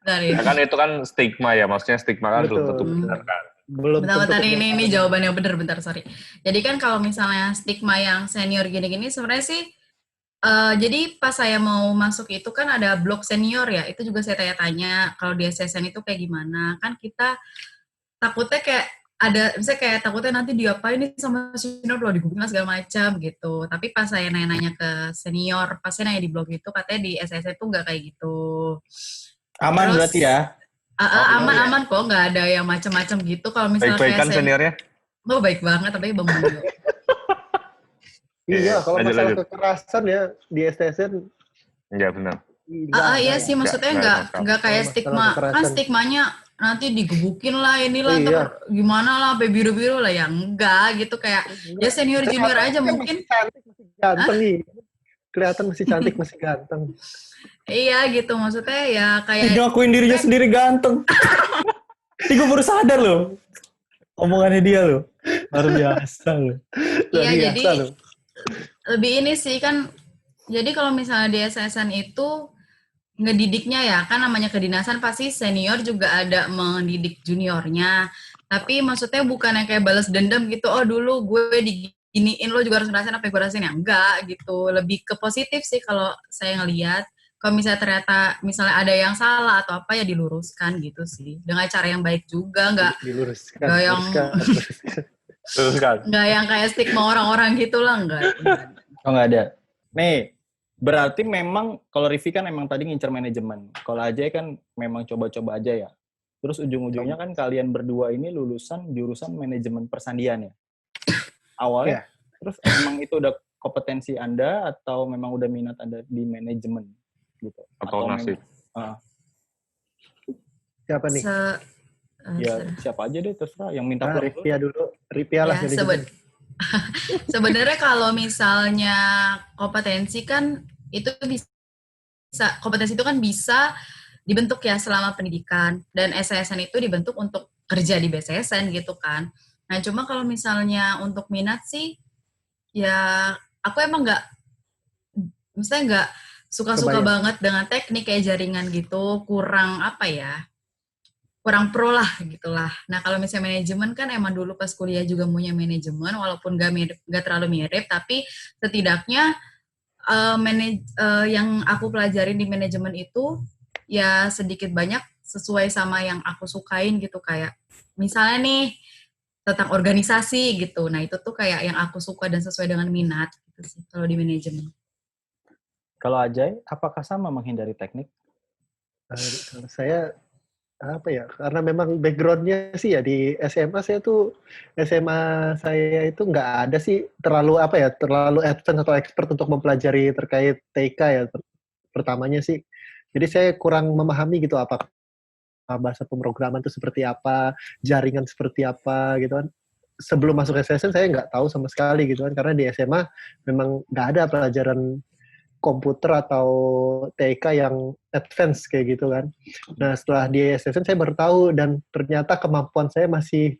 Nah, kan itu kan stigma ya, maksudnya stigma kan belum tentu benar kan. Bentar, ini jawaban yang benar, bentar, sorry. Jadi kan kalau misalnya stigma yang senior gini-gini, sebenarnya sih, jadi pas saya mau masuk itu kan ada blok senior ya, itu juga saya tanya-tanya, kalau di SSN itu kayak gimana, kan kita takutnya kayak ada misalnya kayak takutnya nanti diapain nih sama senior loh, digugurin segala macam gitu. Tapi pas saya nanya-nanya ke senior, pas saya nanya di blog itu katanya di SSC tuh nggak kayak gitu. Aman Terus berarti ya? aman-aman kok, nggak ada yang macam-macam gitu. Kalau misalnya kayak Baik-baikan seniornya? oh baik banget, tapi Bang Mario. Iya, kalau lanjut, masalah lanjut. kekerasan ya di STSN. Iya benar. Iya sih, maksudnya nggak kayak Masalah stigma, kekerasan. kan stigmanya nanti digebukin lah inilah, Iya. gimana lah, sampai biru-biru lah, ya enggak gitu, kayak ya senior junior aja mungkin. Masih cantik, masih ganteng nih. Kelihatan masih cantik, masih ganteng. Iya gitu, maksudnya ya kayak Ngakuin dirinya sendiri ganteng. Ini gue baru sadar loh. Omongannya dia loh. Luar biasa loh. iya, jadi lebih ini sih kan, jadi kalau misalnya di SSN itu ngedidiknya ya, kan namanya kedinasan pasti senior juga ada mendidik juniornya. Tapi maksudnya bukan yang kayak balas dendam gitu, oh dulu gue diginiin, lo juga harus ngerasain apa yang gue rasain, ya enggak gitu. Lebih ke positif sih kalau saya ngelihat. Kalau misalnya ternyata misalnya ada yang salah atau apa ya diluruskan gitu sih. Dengan cara yang baik juga, enggak yang enggak yang kayak stigma orang-orang gitu lah, enggak. Oh enggak ada. Nih, berarti memang kalau Rivi kan emang tadi ngincer manajemen. Kalau Ajay kan memang coba-coba aja ya. Terus ujung-ujungnya kan kalian berdua ini lulusan jurusan manajemen persandian ya. Awalnya. Terus emang itu udah kompetensi Anda atau memang udah minat Anda di manajemen gitu? Atau nasib? Siapa nih? Siapa aja deh terserah yang minta Ripia dulu. Ripia lah. Sebenarnya kalau misalnya kompetensi kan itu bisa, kompetensi itu kan bisa dibentuk ya selama pendidikan, dan SSN itu dibentuk untuk kerja di BSSN gitu kan. Nah cuma kalau misalnya untuk minat sih ya aku emang nggak suka-suka banget dengan teknik kayak jaringan gitu, kurang pro lah gitulah. Nah kalau misalnya manajemen kan emang dulu pas kuliah juga punya manajemen, walaupun gak terlalu mirip, tapi setidaknya yang aku pelajarin di manajemen itu ya sedikit banyak sesuai sama yang aku sukain gitu, kayak misalnya nih tentang organisasi gitu. Nah itu tuh kayak yang aku suka dan sesuai dengan minat gitu sih kalau di manajemen. Kalau Ajay, apakah sama menghindari teknik? Kalau saya karena memang background-nya sih ya di SMA saya itu nggak ada sih terlalu advance atau expert untuk mempelajari terkait TK ya pertamanya sih. Jadi saya kurang memahami gitu apa bahasa pemrograman itu seperti apa, jaringan seperti apa gitu kan. Sebelum masuk SSN saya nggak tahu sama sekali gitu kan, karena di SMA memang nggak ada pelajaran komputer atau TK yang advance kayak gitu kan. Nah setelah di SSN saya baru tahu, dan ternyata kemampuan saya masih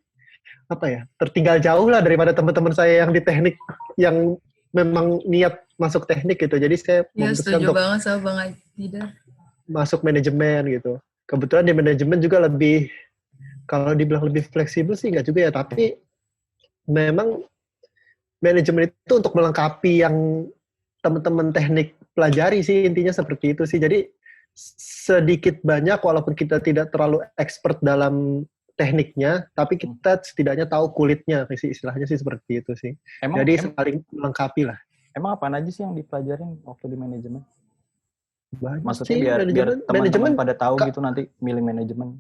tertinggal jauh lah daripada teman-teman saya yang di teknik yang memang niat masuk teknik gitu. Jadi saya memutuskan untuk banget sama Bang Ajidar masuk manajemen gitu. Kebetulan di manajemen juga lebih, kalau dibilang lebih fleksibel sih nggak juga ya, tapi memang manajemen itu untuk melengkapi yang teman-teman teknik pelajari sih, intinya seperti itu sih. Jadi sedikit banyak walaupun kita tidak terlalu expert dalam tekniknya, tapi kita setidaknya tahu kulitnya sih, istilahnya sih seperti itu sih. Jadi saling melengkapi lah. Emang apa aja sih yang dipelajarin waktu di manajemen? Banyak maksudnya sih, biar teman-teman pada tahu gitu nanti milih manajemen.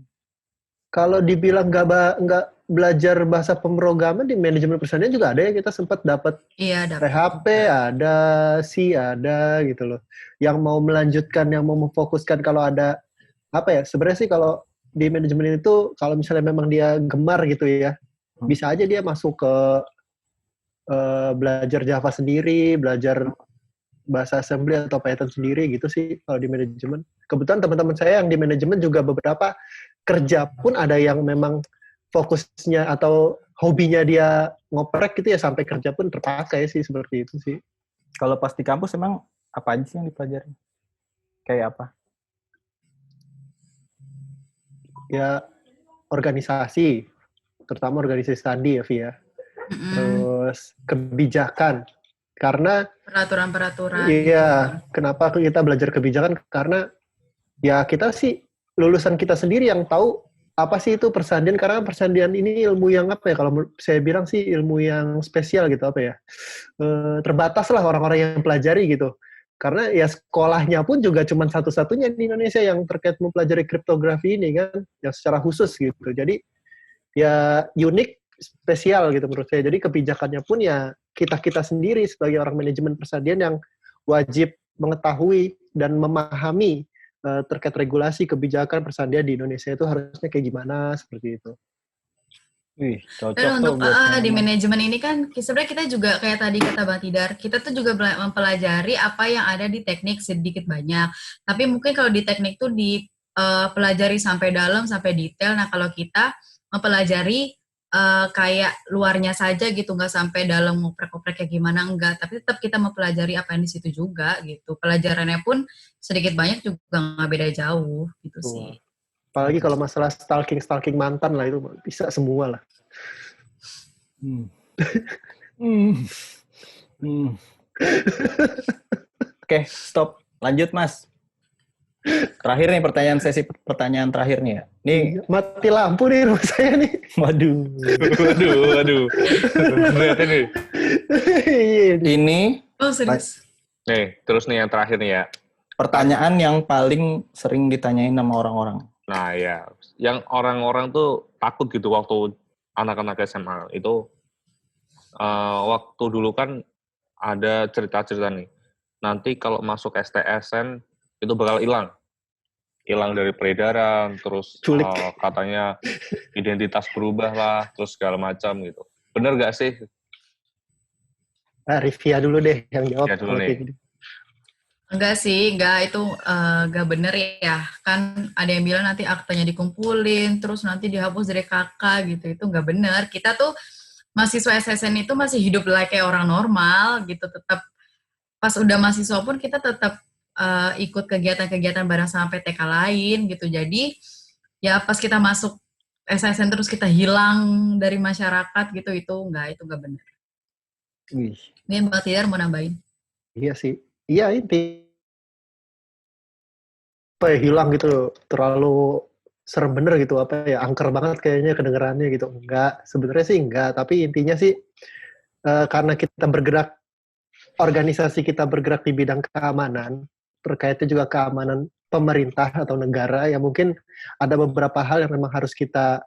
Kalau dibilang nggak belajar bahasa pemrograman di manajemen persandian juga ada ya, kita sempat dapat PHP, ada gitu loh. Yang mau melanjutkan, yang mau memfokuskan, kalau ada sebenarnya sih kalau di manajemen itu kalau misalnya memang dia gemar gitu ya, bisa aja dia masuk ke belajar Java sendiri, belajar bahasa assembly atau Python sendiri gitu sih kalau di manajemen. Kebetulan teman-teman saya yang di manajemen juga beberapa kerja pun ada yang memang fokusnya atau hobinya dia ngoprek gitu ya, sampai kerja pun terpakai sih, seperti itu sih. Kalau pas di kampus emang apa aja sih yang dipelajari? Kayak apa? Ya organisasi, terutama organisasi studi ya Via. Terus kebijakan, karena peraturan. Iya, kenapa kita belajar kebijakan? Karena ya kita sih, lulusan kita sendiri yang tahu apa sih itu persandian? Karena persandian ini ilmu yang apa ya? Kalau saya bilang sih ilmu yang spesial gitu apa ya? Terbatas lah orang-orang yang pelajari gitu. Karena ya sekolahnya pun juga cuma satu-satunya di Indonesia yang terkait mempelajari kriptografi ini kan, yang secara khusus gitu. Jadi ya unik, spesial gitu menurut saya. Jadi kebijakannya pun ya kita sendiri sebagai orang manajemen persandian yang wajib mengetahui dan memahami terkait regulasi kebijakan persandian di Indonesia itu harusnya kayak gimana, seperti itu. Wih, cocok Dan tuh untuk buat di manajemen ini kan sebenarnya kita juga kayak tadi kata Bang Tidar, kita tuh juga mempelajari apa yang ada di teknik sedikit banyak. Tapi mungkin kalau di teknik tuh dipelajari sampai dalam, sampai detail. Nah kalau kita mempelajari kayak luarnya saja gitu, nggak sampai dalam ngoprek-ngoprek kayak gimana, enggak. Tapi tetap kita mempelajari apa yang di situ juga gitu. Pelajarannya pun sedikit banyak juga nggak beda jauh gitu sih. Apalagi kalau masalah stalking mantan lah, itu bisa semua lah. Oke, stop. Lanjut, Mas. Terakhir nih pertanyaan terakhir nih ya. Nih mati lampu nih rumah saya nih. Waduh. Lihat ini. Ini. Oh serius? Nih, terus nih yang terakhir nih ya. Pertanyaan yang paling sering ditanyain sama orang-orang. Nah ya, yang orang-orang tuh takut gitu waktu anak-anak SMA itu. Waktu dulu kan ada cerita-cerita nih. Nanti kalau masuk STSN itu bakal hilang dari peredaran, terus katanya identitas berubah lah, terus segala macam gitu. Bener gak sih? Rivia dulu deh yang jawab. Ya dulu nih. Enggak sih, itu enggak bener ya. Kan ada yang bilang nanti aktanya dikumpulin, terus nanti dihapus dari kakak gitu. Itu enggak bener. Kita tuh mahasiswa SSN itu masih hidup kayak orang normal gitu. Tetap pas udah mahasiswa pun kita tetap ikut kegiatan-kegiatan bareng sama PTK lain gitu. Jadi ya pas kita masuk SSN terus kita hilang dari masyarakat gitu, itu enggak bener. Ini Mbak Tidar mau nambahin? Iya sih. Iya inti. Apa ya, hilang gitu, terlalu serem bener gitu, apa ya, angker banget kayaknya kedengerannya gitu. Enggak, sebenarnya sih enggak, tapi intinya sih karena kita bergerak, organisasi kita bergerak di bidang keamanan, terkaitnya juga keamanan pemerintah atau negara, ya mungkin ada beberapa hal yang memang harus kita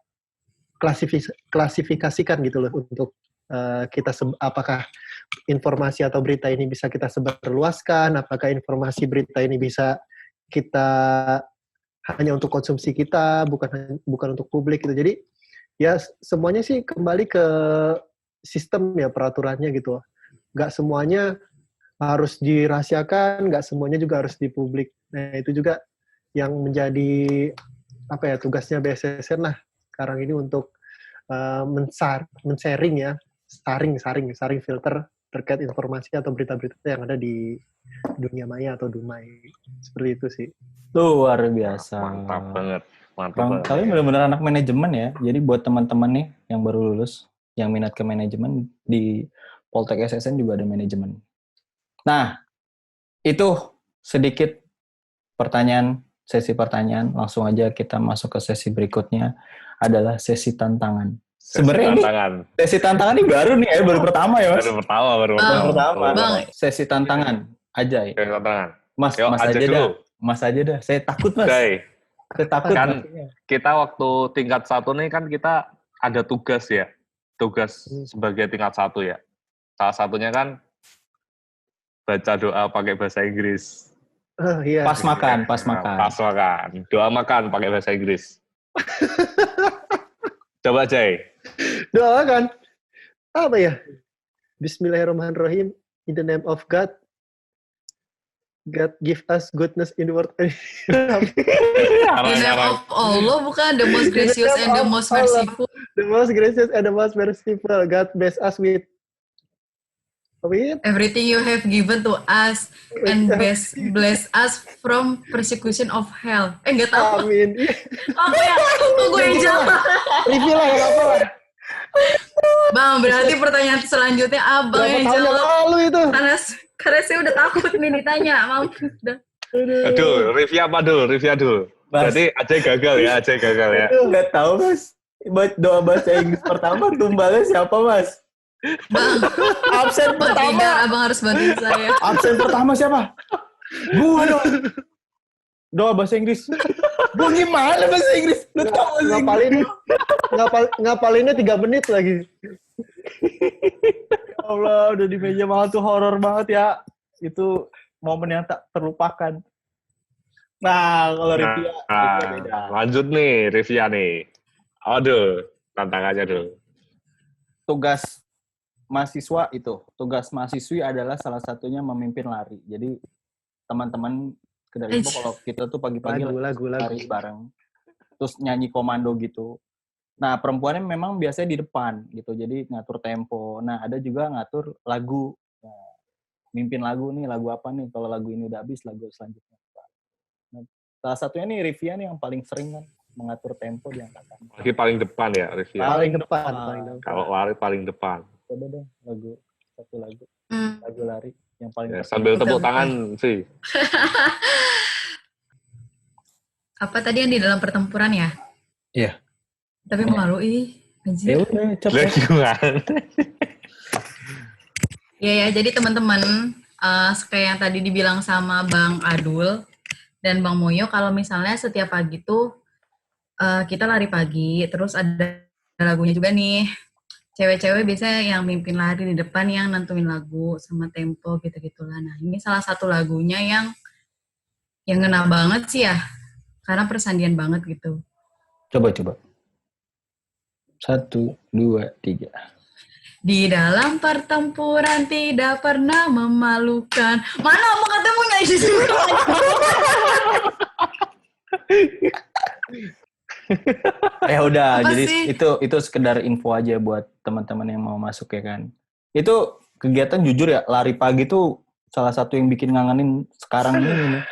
klasifikasikan gitu loh, untuk kita apakah informasi atau berita ini bisa kita sebarluaskan, apakah informasi berita ini bisa kita hanya untuk konsumsi kita, bukan untuk publik gitu. Jadi ya semuanya sih kembali ke sistem ya, peraturannya gitu. Nggak semuanya harus dirahasiakan, nggak semuanya juga harus dipublik. Nah itu juga yang menjadi apa ya, tugasnya BSSN lah sekarang ini untuk men-sharing ya, saring filter terkait informasi atau berita-berita yang ada di dunia maya atau Dumai. Seperti itu sih. Luar biasa. Mantap banget. Kalian benar-benar anak manajemen ya. Jadi buat teman-teman nih yang baru lulus, yang minat ke manajemen, di Poltek SSN juga ada manajemen. Nah, itu sedikit sesi pertanyaan. Langsung aja kita masuk ke sesi berikutnya, adalah sesi tantangan. Sebenarnya ini sesi tantangan ini baru nih ya, baru pertama ya Mas. Baru pertama. Sesi tantangan aja ya. Sesi tantangan. Mas aja dulu. Dah. Mas aja dah. Saya takut Mas. Saya takut. Kan kita waktu tingkat 1 nih kan kita ada tugas ya. Tugas sebagai tingkat 1 ya. Salah satunya kan baca doa pakai bahasa Inggris. Iya. Pas makan. Doa makan pakai bahasa Inggris. Coba Jay. Doa kan? Apa ya? Bismillahirrahmanirrahim. In the name of God. God give us goodness in the world. In the name of Allah, bukan the most gracious and the most merciful. The most gracious and the most merciful. God bless us with everything you have given to us and bless us from persecution of hell. Enggak tahu. Amin. Apa ya? Gue yang jawab. Review lah, apa lah. Bang, berarti pertanyaan selanjutnya abang yang jawab. Lalu itu. Karena saya udah takut nih ditanya. Mampus dah. Aduh, review apa dulu? Berarti Ajay gagal ya, Ajay gagal ya. Nggak tahu, Mas. Doa bahasa Inggris pertama tumbalnya siapa, Mas? Bang, Absen Bang Tigor, pertama. abang harus bantuin saya. Absen pertama siapa? Gua dong. Doa bahasa Inggris. Gua gimana bahasa Inggris? Lu tahu bahasa Inggris? Ngapalinnya 3 menit lagi. Ya Allah, udah di meja makan tuh horor banget ya. Itu momen yang tak terlupakan. Nah, kalau Rivia beda. Lanjut nih, Rivia nih. Aduh, tantangannya dulu. Tugas mahasiswi adalah salah satunya memimpin lari. Jadi teman-teman sekedar info kalau kita tuh pagi-pagi lari bareng. Terus nyanyi komando gitu. Nah, perempuannya memang biasanya di depan gitu. Jadi ngatur tempo. Nah, ada juga ngatur lagu. Nah, mimpin lagu nih, lagu apa nih? Kalau lagu ini udah habis, lagu selanjutnya. Nah, salah satunya nih Rivia nih yang paling sering kan mengatur tempo di angkatan. Lagi paling depan ya, Rivia. Paling depan. Kalau lari paling depan. Coba dong satu lagu lari yang paling ya, sambil tepuk tangan sih. Apa tadi yang di dalam pertempuran ya? Iya. Tapi malu anjir. Ya udah, cepet. Ya, jadi teman-teman, kayak yang tadi dibilang sama Bang Adul dan Bang Moyo, kalau misalnya setiap pagi tuh kita lari pagi, terus ada lagunya juga nih. Cewek-cewek biasanya yang mimpin lari di depan, yang nentuin lagu sama tempo gitu-gitulah. Nah, ini salah satu lagunya yang ngena banget sih ya, karena persandian banget gitu. Coba. 1, 2, 3. Di dalam pertempuran tidak pernah memalukan. Mana mau ketemu nyanyi di sini? Ya udah, Apa jadi sih? itu sekedar info aja buat teman-teman yang mau masuk ya kan. Itu kegiatan jujur ya, lari pagi tuh salah satu yang bikin ngangenin sekarang ini nih.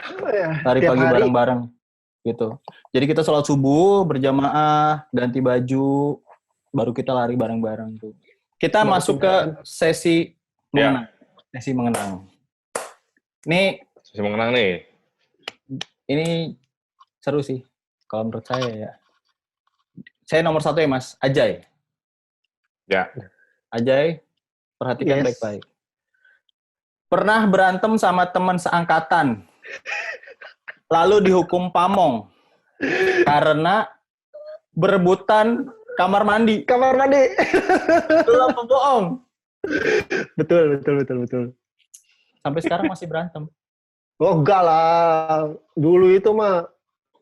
Lari pagi bareng-bareng gitu. Jadi kita sholat subuh berjamaah, ganti baju, baru kita lari bareng-bareng tuh. Kita masuk ke sesi mengenang. Sesi mengenang. Sesi mengenang nih. Ini seru sih kalau menurut saya ya. Saya nomor 1 ya Mas, Ajay. Ya. Ajay, perhatikan baik-baik. Pernah berantem sama teman seangkatan, lalu dihukum pamong karena berebutan kamar mandi. Betul apa bohong? Betul. Sampai sekarang masih berantem. Oh enggak lah. Dulu itu mah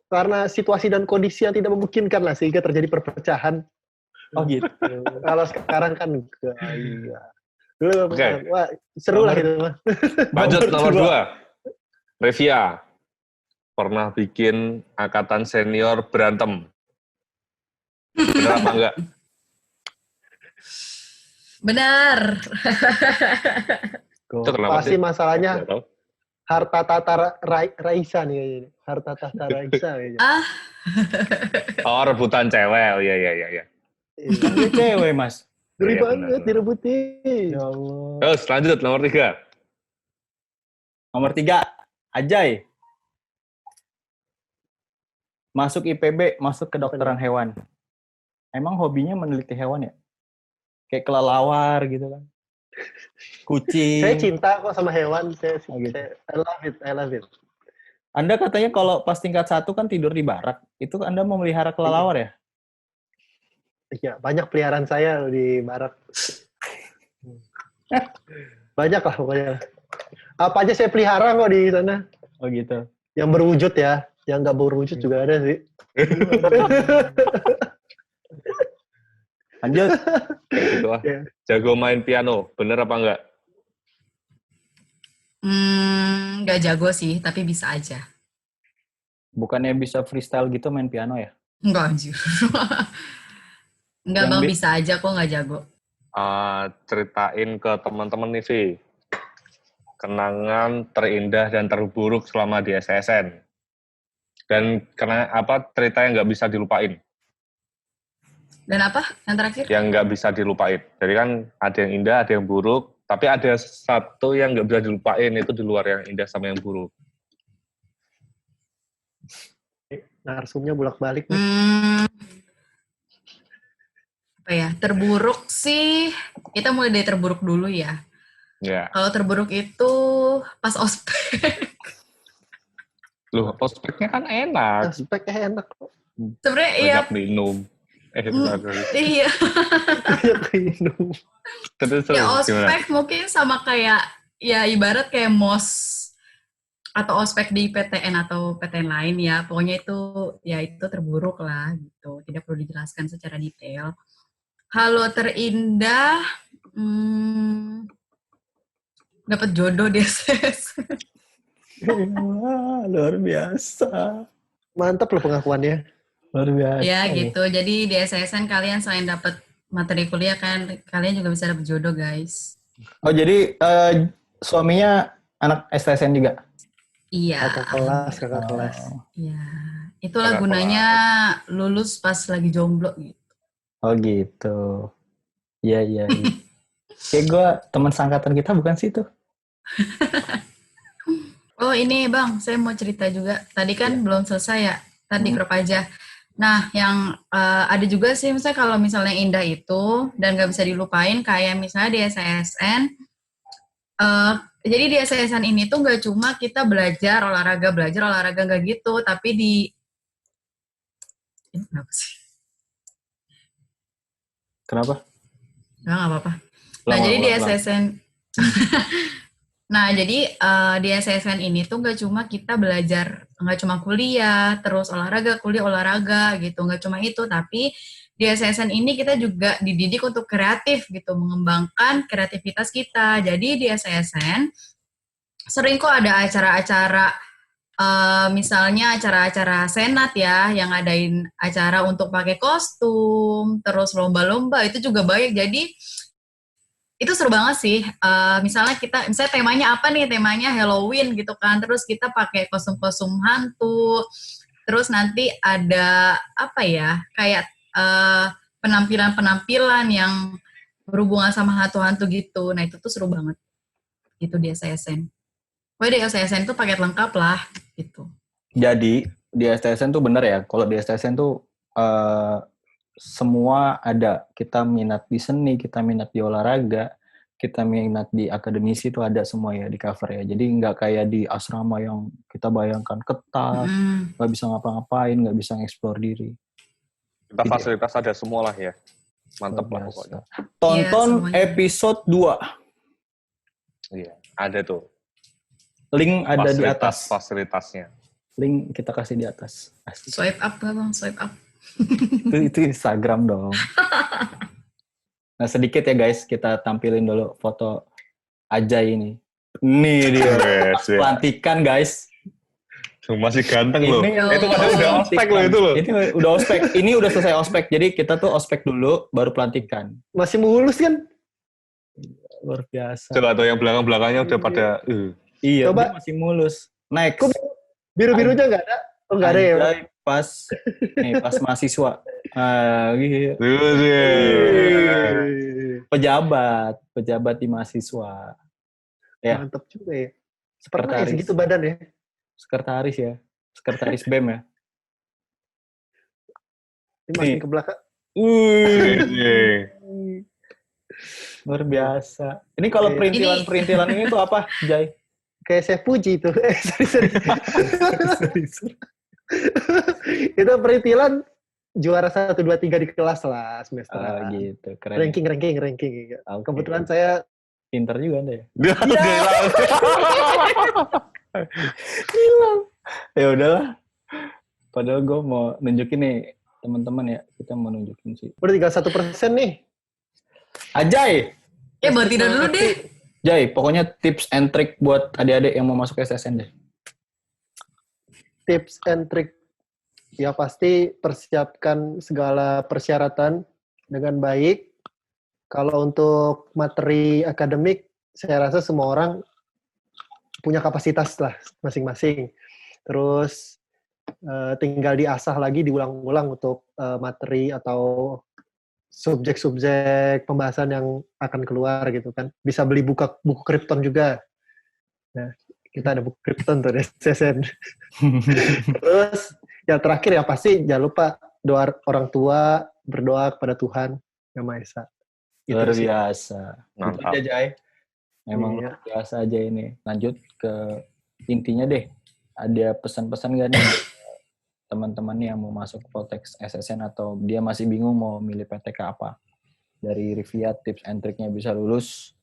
karena situasi dan kondisi yang tidak memungkinkan lah sehingga terjadi perpecahan. Oh gitu. Kalau sekarang kan enggak. Iya. Dulu wah, seru lah gitu mah. Lanjut nomor 2. Rivia pernah bikin angkatan senior berantem. Benar apa enggak? Benar. Pasti masalahnya harta tata Raisa nih kayaknya. Harta tata Raisa kayaknya. Oh, rebutan cewek. Oh, iya. Dia cewek, Mas. Geli banget direbutin. Ya Allah. Terus lanjut nomor 3. Nomor 3, Ajay. Masuk IPB, masuk kedokteran hewan. Emang hobinya meneliti hewan ya? Kayak kelelawar gitu kan. Kucing. Saya cinta kok sama hewan. Saya gitu. I love it. Anda katanya kalau pas tingkat 1 kan tidur di barak. Itu Anda mau melihara kelelawar ya? Iya, banyak peliharaan saya di barak. Banyak lah pokoknya. Apa aja saya pelihara kok di sana. Oh gitu. Yang berwujud ya. Yang nggak berwujud juga ada sih. Lanjut. Kayak gitu lah. Jago main piano. Bener apa enggak? Nggak jago sih, tapi bisa aja. Bukannya bisa freestyle gitu main piano ya? Enggak, anjir. Enggak, Bang, bisa aja kok nggak jago. Ceritain ke teman-teman nih sih. Kenangan terindah dan terburuk selama di SSN. Dan cerita yang nggak bisa dilupain. Dan apa yang terakhir? Yang nggak bisa dilupain. Jadi kan ada yang indah, ada yang buruk. Tapi ada satu yang nggak bisa dilupain, itu di luar yang indah sama yang buruk. Narsumnya bolak-balik nih. Apa ya? Terburuk sih. Kita mulai dari terburuk dulu ya. Ya. Kalau terburuk itu pas ospek. Loh, ospeknya kan enak. Ospeknya enak kok. Sebenarnya iya. Banyak minum. Iya. Banyak minum. Terus Ya gimana? ospek mungkin sama kayak, ya ibarat kayak MOS atau ospek di PTN atau PTN lain ya. Pokoknya itu terburuk lah gitu. Tidak perlu dijelaskan secara detail. Kalau terindah, dapat jodoh di SS. Wah, luar biasa. Mantap loh pengakuannya. Luar biasa. Ya gitu. Jadi di SSN kalian selain dapat materi kuliah kan, kalian juga bisa dapat jodoh guys. Oh jadi suaminya anak STSN juga? Iya. Kakak kelas. Iya. Itulah gunanya lulus pas lagi jomblo gitu. Oh gitu. Iya. Kayak gue teman seangkatan kita bukan sih itu? Oh ini Bang, saya mau cerita juga. Tadi kan belum selesai ya, tadi crop aja. Nah, yang ada juga sih, misalnya kalau misalnya indah itu dan gak bisa dilupain, kayak misalnya di SSN. Jadi di SSN ini tuh gak cuma kita belajar olahraga gak gitu, tapi ini kenapa sih? Kenapa? Nggak apa-apa. Nah, jadi di SSN... Nah, jadi di SSN ini tuh nggak cuma kita belajar, nggak cuma kuliah, terus kuliah olahraga gitu, nggak cuma itu, tapi di SSN ini kita juga dididik untuk kreatif gitu, mengembangkan kreativitas kita. Jadi di SSN sering kok ada acara-acara, misalnya acara-acara senat ya, yang ngadain acara untuk pakai kostum, terus lomba-lomba, itu juga banyak. Jadi itu seru banget sih. Misalnya temanya apa nih? Temanya Halloween gitu kan. Terus kita pakai kostum-kostum hantu. Terus nanti ada apa ya? Kayak penampilan-penampilan yang berhubungan sama hantu-hantu gitu. Nah itu tuh seru banget. Gitu di SSN. Wah di SSN tuh paket lengkap lah gitu. Jadi di STSN tuh bener ya. Kalau di STSN tuh semua ada. Kita minat di seni, kita minat di olahraga, kita minat di akademisi itu ada semua ya di cover ya. Jadi nggak kayak di asrama yang kita bayangkan ketat, nggak bisa ngapa-ngapain, nggak bisa nge-explore diri. Kita fasilitas ada semua lah ya. Mantap lah pokoknya. Tonton episode 2. Iya, ada tuh. Link ada di atas. Fasilitasnya. Link kita kasih di atas. Swipe up nggak Bang? Swipe up. itu Instagram dong. Nah sedikit ya guys, kita tampilin dulu foto Ajay ini. Nih dia, pelantikan guys. Masih ganteng loh. Itu padahal udah ospek loh itu loh. Ini udah ospek. Ini udah selesai ospek. Jadi kita tuh ospek dulu, baru pelantikan. Masih mulus kan? Luar biasa. Coba tuh yang belakang-belakangnya udah pada. Iya, coba masih mulus. Next. Kok biru-birunya nggak ada? Oh nggak ada ya? Pas mahasiswa. Gitu. Pejabat di mahasiswa. Ya. Mantap juga ya. Seperti segitu badan ya. Sekretaris BEM ya. Ini masih ke belakang. Luar biasa. Ini kalau perintilan ini tuh apa, Jay? Kayak saya puji itu. Sorry. Itu perintilan juara 1, 2, 3 di kelas lah semester. Gitu. Keren. Ranking. Kebetulan saya pinter juga Anda ya? Hilang. Ya udahlah. Padahal gue mau nunjukin nih teman-teman ya. Kita mau nunjukin sih. Udah tinggal 1% nih. Ajay! Buat tidak dulu deh. Jay, pokoknya tips and trick buat adik-adik yang mau masuk SSN deh. Tips and trick. Ya pasti persiapkan segala persyaratan dengan baik. Kalau untuk materi akademik, saya rasa semua orang punya kapasitas lah masing-masing. Terus tinggal diasah lagi, diulang-ulang untuk materi atau subjek-subjek pembahasan yang akan keluar gitu kan. Bisa beli buku Krypton juga. Nah, kita ada buku Krypton tuh di SSN. Terus Yang terakhir yang pasti jangan lupa doa orang tua, berdoa kepada Tuhan Yang Maha Esa. Gitu Luar sih. biasa. Itu Mantap. aja, Jai. Memang Iya. luar biasa aja ini. Lanjut ke intinya deh. Ada pesan-pesan nggak nih teman-teman yang mau masuk Poltek SSN atau dia masih bingung mau milih PTK apa? Dari Rivia, tips and triknya bisa lulus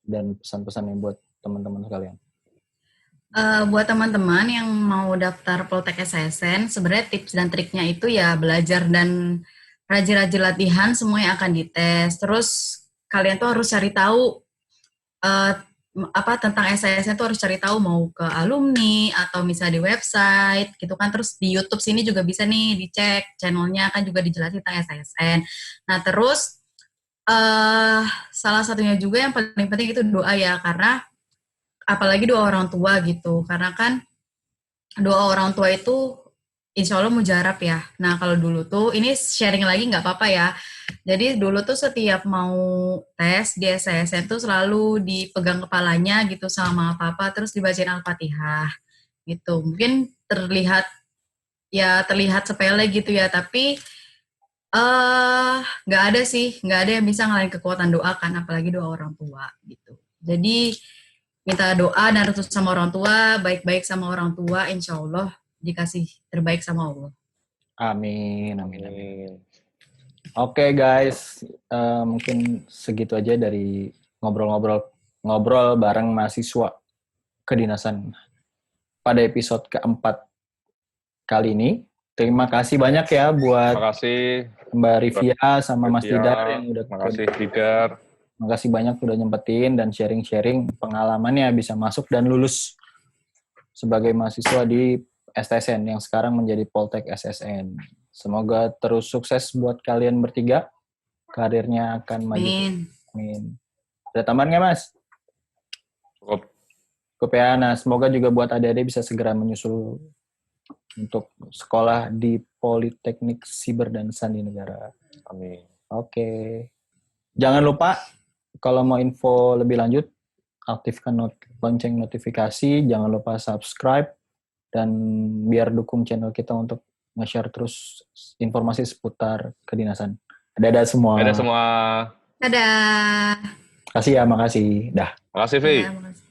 dan pesan-pesan yang buat teman-teman sekalian. Buat teman-teman yang mau daftar Poltek SSN, sebenarnya tips dan triknya itu ya belajar dan rajin-rajin latihan, semuanya akan dites. Terus kalian tuh harus cari tahu tentang SSN tuh harus cari tahu mau ke alumni atau misalnya di website gitu kan. Terus di YouTube sini juga bisa nih dicek channelnya kan juga dijelasin tentang SSN. Nah terus salah satunya juga yang paling penting itu doa ya, karena apalagi doa orang tua gitu, karena kan doa orang tua itu insya Allah mujarab ya. Nah kalau dulu tuh, ini sharing lagi nggak apa-apa ya, jadi dulu tuh setiap mau tes di SSN tuh selalu dipegang kepalanya gitu sama papa, terus dibacain Al-Fatihah gitu. Mungkin terlihat sepele gitu ya, tapi nggak ada yang bisa ngalahin kekuatan doa kan, apalagi doa orang tua gitu. Jadi minta doa dan restu sama orang tua, baik-baik sama orang tua, insya Allah dikasih terbaik sama Allah. Amin, amin, amin. Oke guys, mungkin segitu aja dari ngobrol bareng mahasiswa kedinasan pada episode keempat kali ini. Terima kasih banyak ya buat Mbak Rivia sama Mas Tidar yang udah. Makasih Tidar. Makasih banyak udah nyempetin dan sharing-sharing pengalamannya bisa masuk dan lulus sebagai mahasiswa di STSN yang sekarang menjadi Poltek SSN. Semoga terus sukses buat kalian bertiga. Karirnya akan maju. Amin. Ada tambahan nggak, Mas? Cukup ya. Nah, semoga juga buat adik-adik bisa segera menyusul untuk sekolah di Politeknik Siber dan Sandi Negara. Amin. Oke. Jangan lupa kalau mau info lebih lanjut, aktifkan lonceng notifikasi, jangan lupa subscribe, dan biar dukung channel kita untuk nge-share terus informasi seputar kedinasan. Dadah semua. Dadah semua. Dadah. Makasih ya, makasih. Dah. Makasih, Vi. Ya, makasih.